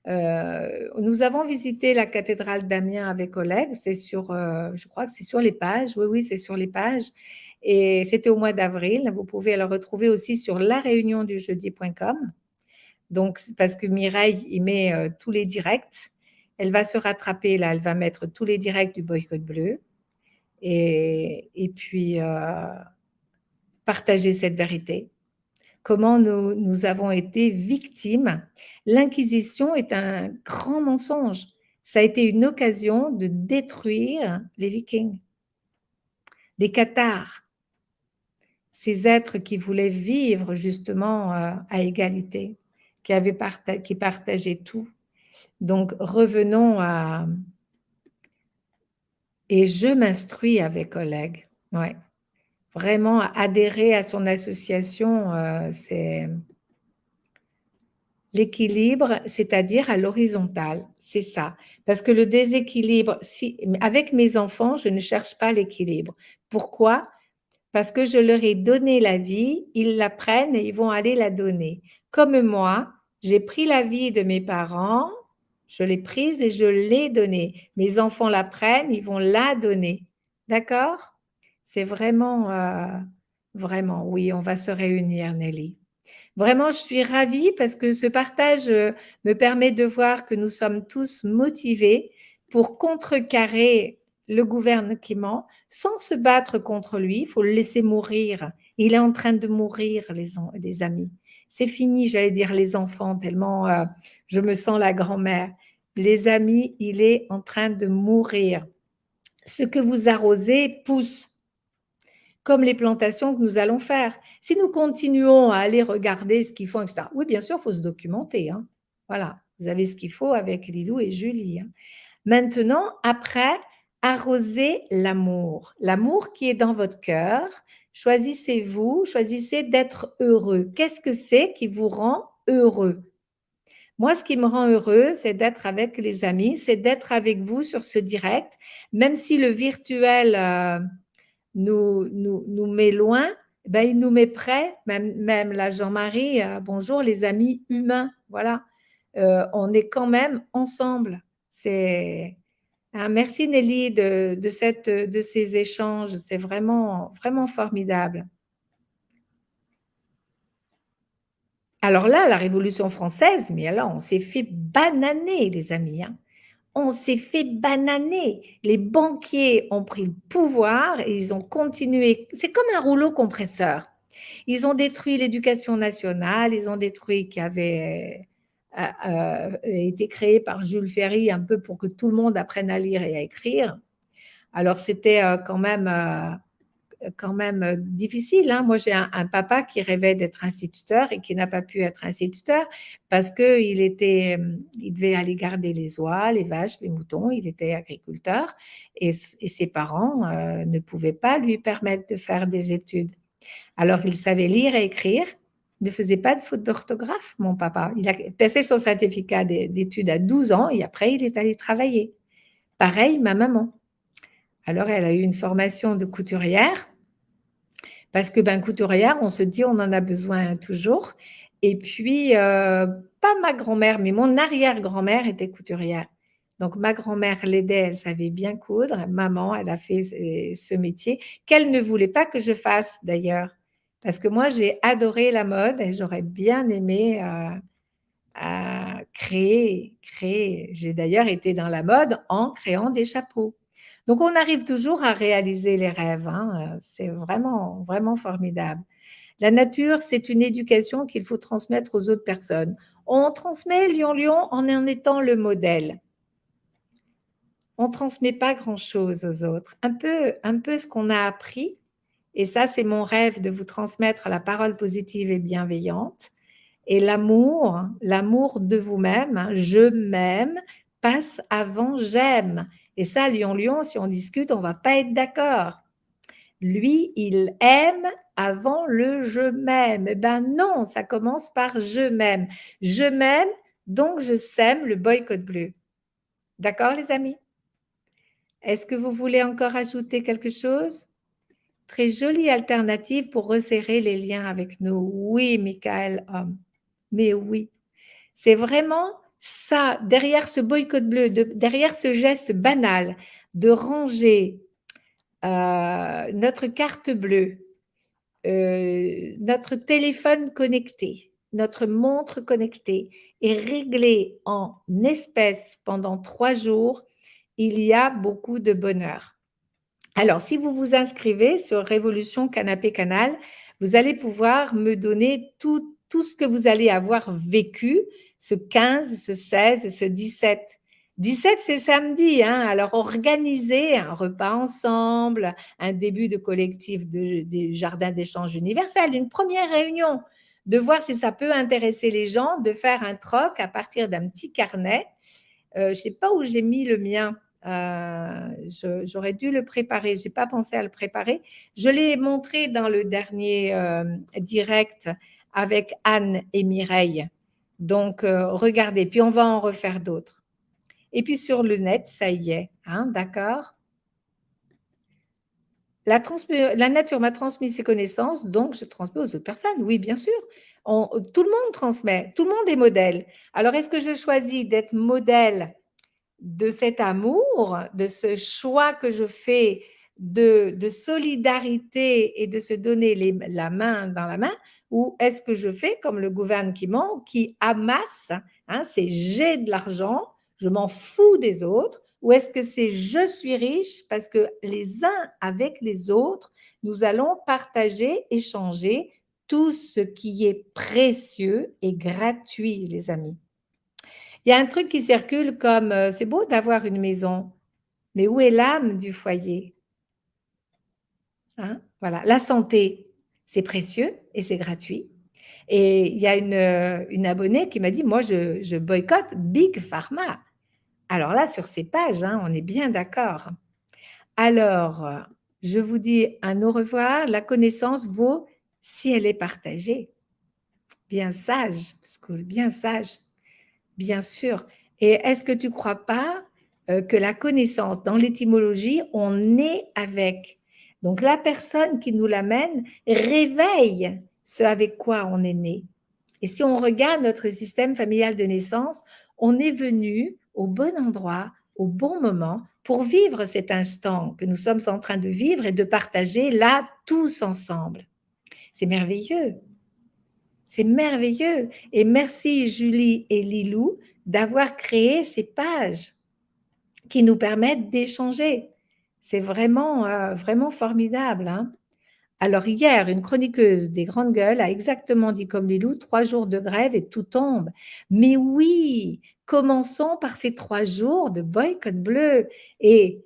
Nous avons visité la cathédrale d'Amiens avec Oleg, c'est sur, je crois que c'est sur les pages, oui, oui, c'est sur les pages, et c'était au mois d'avril. Vous pouvez le retrouver aussi sur laréuniondujeudi.com. Donc, parce que Mireille y met tous les directs, elle va se rattraper là, elle va mettre tous les directs du boycott bleu, et puis partager cette vérité. Comment nous avons été victimes. L'Inquisition est un grand mensonge. Ça a été une occasion de détruire les Vikings, les Cathares, ces êtres qui voulaient vivre justement à égalité, qui partageaient tout. Donc revenons à... Et je m'instruis avec Oleg. Ouais. Vraiment adhérer à son association, c'est... L'équilibre, c'est-à-dire à l'horizontale, c'est ça. Parce que le déséquilibre, avec mes enfants, je ne cherche pas l'équilibre. Pourquoi? Parce que je leur ai donné la vie, ils la prennent et ils vont aller la donner. Comme moi, j'ai pris la vie de mes parents, je l'ai prise et je l'ai donnée. Mes enfants la prennent, ils vont la donner. D'accord? C'est vraiment, vraiment, oui, on va se réunir, Nelly. Vraiment, je suis ravie parce que ce partage me permet de voir que nous sommes tous motivés pour contrecarrer le gouvernement sans se battre contre lui. Il faut le laisser mourir. Il est en train de mourir, les amis. C'est fini, j'allais dire les enfants, tellement je me sens la grand-mère. Les amis, il est en train de mourir. Ce que vous arrosez pousse, comme les plantations que nous allons faire. Si nous continuons à aller regarder ce qu'ils font, etc., oui, bien sûr, il faut se documenter. Hein. Voilà, vous avez ce qu'il faut avec Lilou et Julie. Hein. Maintenant, après, arrosez l'amour. L'amour qui est dans votre cœur. Choisissez-vous, choisissez d'être heureux. Qu'est-ce que c'est qui vous rend heureux? Moi, ce qui me rend heureux, c'est d'être avec les amis, c'est d'être avec vous sur ce direct, même si le virtuel nous met loin, ben, il nous met près, même là, Jean-Marie, bonjour les amis humains, voilà, on est quand même ensemble. C'est merci Nelly de ces échanges, c'est vraiment, vraiment formidable. Alors là, la Révolution française, mais alors on s'est fait bananer, les amis, hein. On s'est fait bananer. Les banquiers ont pris le pouvoir et ils ont continué. C'est comme un rouleau compresseur. Ils ont détruit l'éducation nationale, ils ont détruit qui avait été créé par Jules Ferry un peu pour que tout le monde apprenne à lire et à écrire. Alors c'était quand même difficile. Hein. Moi, j'ai un papa qui rêvait d'être instituteur et qui n'a pas pu être instituteur parce qu'il il devait aller garder les oies, les vaches, les moutons. Il était agriculteur et ses parents ne pouvaient pas lui permettre de faire des études. Alors, il savait lire et écrire ne faisait pas de faute d'orthographe, mon papa. Il a passé son certificat d'études à 12 ans et après, il est allé travailler. Pareil, ma maman. Alors, elle a eu une formation de couturière parce que, couturière, on se dit, on en a besoin toujours. Et puis, pas ma grand-mère, mais mon arrière-grand-mère était couturière. Donc, ma grand-mère l'aidait, elle savait bien coudre. Maman, elle a fait ce métier qu'elle ne voulait pas que je fasse d'ailleurs. Parce que moi, j'ai adoré la mode et j'aurais bien aimé créer. J'ai d'ailleurs été dans la mode en créant des chapeaux. Donc, on arrive toujours à réaliser les rêves, hein. C'est vraiment, vraiment formidable. La nature, c'est une éducation qu'il faut transmettre aux autres personnes. On transmet Lion en étant le modèle. On ne transmet pas grand-chose aux autres. Un peu ce qu'on a appris, et ça, c'est mon rêve de vous transmettre la parole positive et bienveillante. Et l'amour de vous-même, hein, je m'aime, passe avant j'aime. Et ça, Lion, si on discute, on ne va pas être d'accord. Lui, il aime avant le je m'aime. Eh ben non, ça commence par je m'aime. Je m'aime, donc je sème le boycott bleu. D'accord, les amis? Est-ce que vous voulez encore ajouter quelque chose? Très jolie alternative pour resserrer les liens avec nous. Oui, Michael Homme. Mais oui, c'est vraiment ça, derrière ce boycott bleu, derrière ce geste banal de ranger notre carte bleue, notre téléphone connecté, notre montre connectée et réglé en espèces pendant 3 jours, il y a beaucoup de bonheur. Alors, si vous vous inscrivez sur Révolution Canapé Canal, vous allez pouvoir me donner tout ce que vous allez avoir vécu ce 15, ce 16 et ce 17. 17, c'est samedi, hein, alors organisez un repas ensemble, un début de collectif de jardin d'échange universel, une première réunion, de voir si ça peut intéresser les gens, de faire un troc à partir d'un petit carnet. Je ne sais pas où j'ai mis le mien. J'aurais dû le préparer. Je n'ai pas pensé à le préparer. Je l'ai montré dans le dernier direct avec Anne et Mireille. Donc, regardez. Puis, on va en refaire d'autres. Et puis, sur le net, ça y est. Hein, d'accord? La nature m'a transmis ses connaissances, donc je transmets aux autres personnes. Oui, bien sûr. Tout le monde transmet. Tout le monde est modèle. Alors, est-ce que je choisis d'être modèle de cet amour, de ce choix que je fais de solidarité et de se donner la main dans la main, ou est-ce que je fais comme le gouvernement qui amasse, hein, c'est j'ai de l'argent, je m'en fous des autres, ou est-ce que c'est je suis riche parce que les uns avec les autres, nous allons partager, échanger tout ce qui est précieux et gratuit, les amis. Il y a un truc qui circule comme c'est beau d'avoir une maison, mais où est l'âme du foyer? Hein? Voilà, la santé, c'est précieux et c'est gratuit. Et il y a une abonnée qui m'a dit, moi, je boycotte Big Pharma. Alors là, sur ces pages, hein, on est bien d'accord. Alors, je vous dis un au revoir. La connaissance vaut si elle est partagée. Bien sage, School, bien sage. Bien sûr. Et est-ce que tu ne crois pas que la connaissance, dans l'étymologie, on est avec. Donc, la personne qui nous l'amène réveille ce avec quoi on est né. Et si on regarde notre système familial de naissance, on est venu au bon endroit, au bon moment, pour vivre cet instant que nous sommes en train de vivre et de partager là, tous ensemble. C'est merveilleux. C'est merveilleux. Et merci Julie et Lilou d'avoir créé ces pages qui nous permettent d'échanger. C'est vraiment, vraiment formidable. Hein. Alors hier, une chroniqueuse des Grandes Gueules a exactement dit comme Lilou, 3 jours de grève et tout tombe. Mais oui, commençons par ces 3 jours de boycott bleu. Et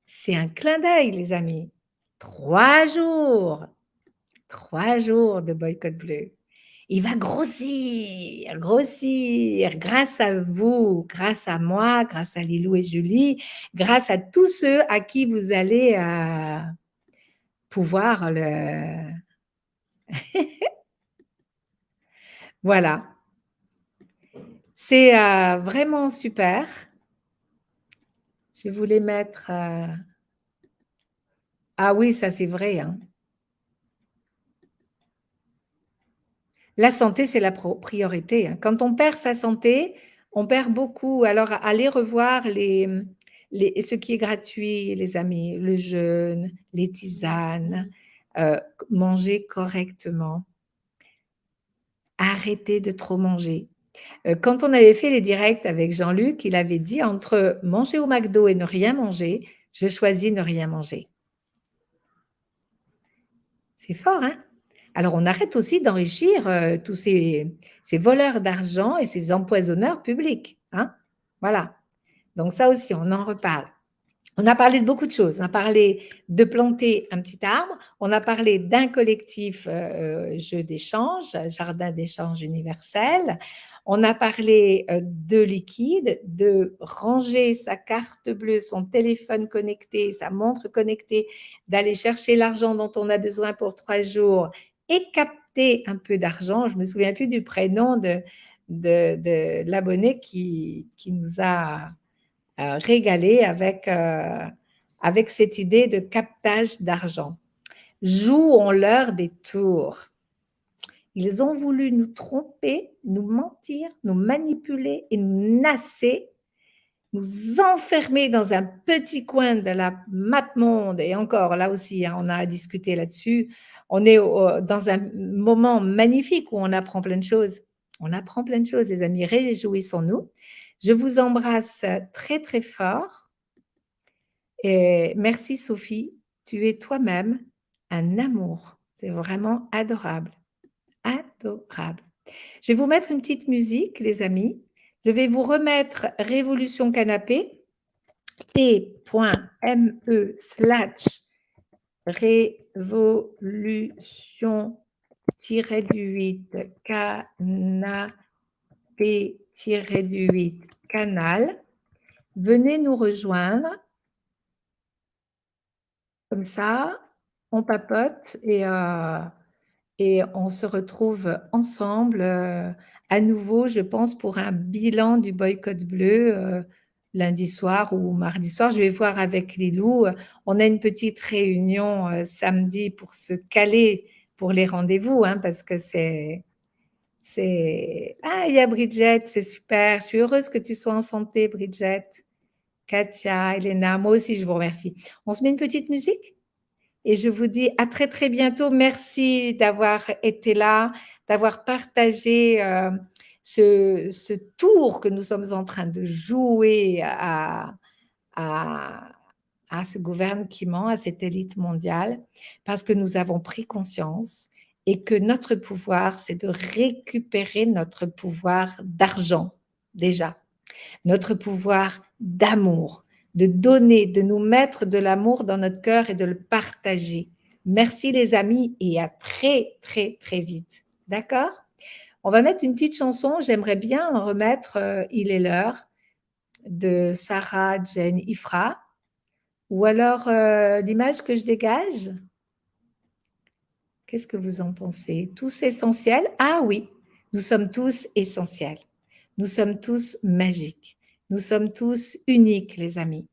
c'est un clin d'œil, les amis. 3 jours. 3 jours de boycott bleu. Il va grossir, grâce à vous, grâce à moi, grâce à Lilou et Julie, grâce à tous ceux à qui vous allez pouvoir le... Voilà. C'est vraiment super. Je voulais mettre... Ah oui, ça c'est vrai, hein. La santé, c'est la priorité, hein. Quand on perd sa santé, on perd beaucoup. Alors, allez revoir ce qui est gratuit, les amis, le jeûne, les tisanes, manger correctement, arrêter de trop manger. Quand on avait fait les directs avec Jean-Luc, il avait dit entre manger au McDo et ne rien manger, je choisis ne rien manger. C'est fort, hein? Alors, on arrête aussi d'enrichir tous ces voleurs d'argent et ces empoisonneurs publics, hein? Voilà. Donc ça aussi, on en reparle. On a parlé de beaucoup de choses. On a parlé de planter un petit arbre. On a parlé d'un collectif jeu d'échange, jardin d'échange universel. On a parlé de liquide, de ranger sa carte bleue, son téléphone connecté, sa montre connectée, d'aller chercher l'argent dont on a besoin pour 3 jours et capter un peu d'argent. Je ne me souviens plus du prénom de l'abonné qui nous a régalé avec cette idée de captage d'argent. Jouons-leur des tours. Ils ont voulu nous tromper, nous mentir, nous manipuler et nous nasser, nous enfermer dans un petit coin de la map monde. Et encore, là aussi, hein, on a discuté là-dessus. On est dans un moment magnifique où on apprend plein de choses. On apprend plein de choses, les amis. Réjouissons-nous. Je vous embrasse très, très fort. Et merci, Sophie. Tu es toi-même un amour. C'est vraiment adorable. Adorable. Je vais vous mettre une petite musique, les amis. Je vais vous remettre Révolution Canapé, t.me/révolution-du8 canapé-du8 canal. Venez nous rejoindre. Comme ça, on papote et on se retrouve ensemble à nouveau, je pense, pour un bilan du boycott bleu lundi soir ou mardi soir. Je vais voir avec Lilou. On a une petite réunion samedi pour se caler pour les rendez-vous, hein, parce que c'est... Ah, il y a Bridget, c'est super. Je suis heureuse que tu sois en santé, Bridget. Katia, Elena, moi aussi, je vous remercie. On se met une petite musique et je vous dis à très, très bientôt. Merci d'avoir été là, d'avoir partagé ce tour que nous sommes en train de jouer à ce gouvernement, à cette élite mondiale, parce que nous avons pris conscience et que notre pouvoir, c'est de récupérer notre pouvoir d'argent, déjà, notre pouvoir d'amour, de donner, de nous mettre de l'amour dans notre cœur et de le partager. Merci les amis et à très, très, très vite. D'accord? On va mettre une petite chanson. J'aimerais bien en remettre Il est l'heure de Sarah Jane Ifra ou alors l'image que je dégage. Qu'est-ce que vous en pensez? Tous essentiels? Ah oui, nous sommes tous essentiels. Nous sommes tous magiques. Nous sommes tous uniques, les amis.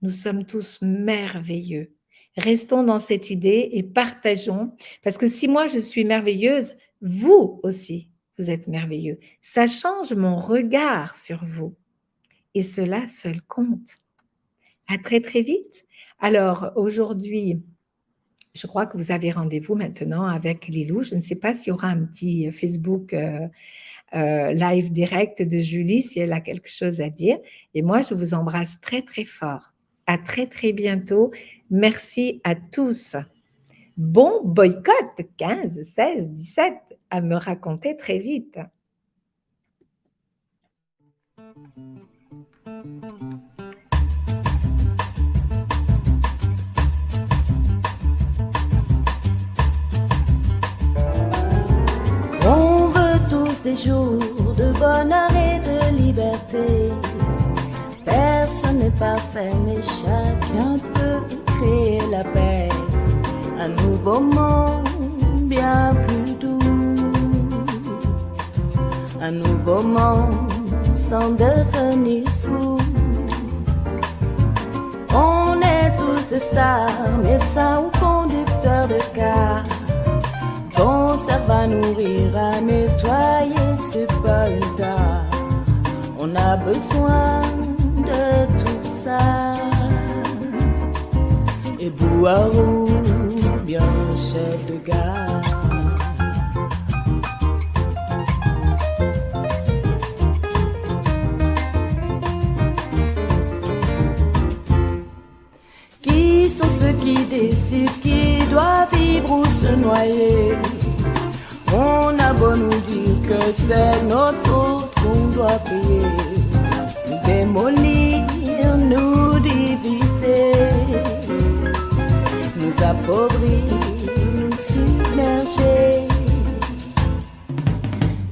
Nous sommes tous merveilleux. Restons dans cette idée et partageons, parce que si moi je suis merveilleuse, vous aussi, vous êtes merveilleux. Ça change mon regard sur vous. Et cela seul compte. À très, très vite. Alors, aujourd'hui, je crois que vous avez rendez-vous maintenant avec Lilou. Je ne sais pas s'il y aura un petit Facebook live direct de Julie, si elle a quelque chose à dire. Et moi, je vous embrasse très, très fort. À très, très bientôt. Merci à tous. Bon boycott 15, 16, 17 à me raconter très vite. On veut tous des jours de bonheur et de liberté. Personne n'est parfait, mais chacun peut créer la paix. Un nouveau monde bien plus doux. un nouveau monde sans devenir fou. On est tous des stars, médecins ou conducteurs de car. Bon, ça va nourrir, à nettoyer, c'est pas une tare. On a besoin de tout ça. Et Bouarou, bien chef de gare. Qui sont ceux qui décident qui doit vivre ou se noyer? On a beau nous dire que c'est notre faute qu'on doit payer. Nous démolir, nous diviser, nous appauvrir, nous submerger.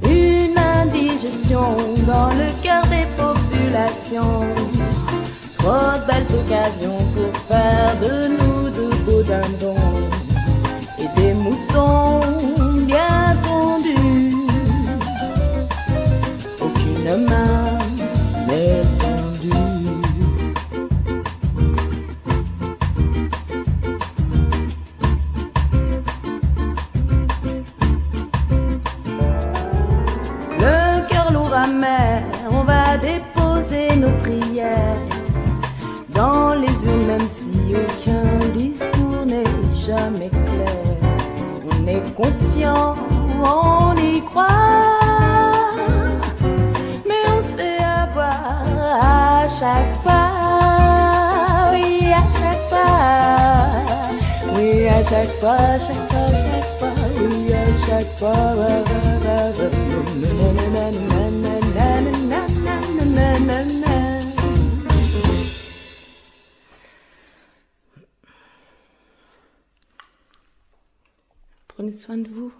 Une indigestion dans le cœur des populations. Trop de belles occasions pour faire de nous de beaux dindons et des moutons bien tondus. Aucune main n'est tendue. Le cœur lourd amer, on va déposer nos prières dans les urnes, même si aucun discours n'est jamais clair. On est confiant, on y croit, mais on se fait avoir à chaque fois. Oui, à chaque fois. Oui, à chaque fois, chaque fois, chaque fois. Oui, à chaque fois. Prenez soin de vous.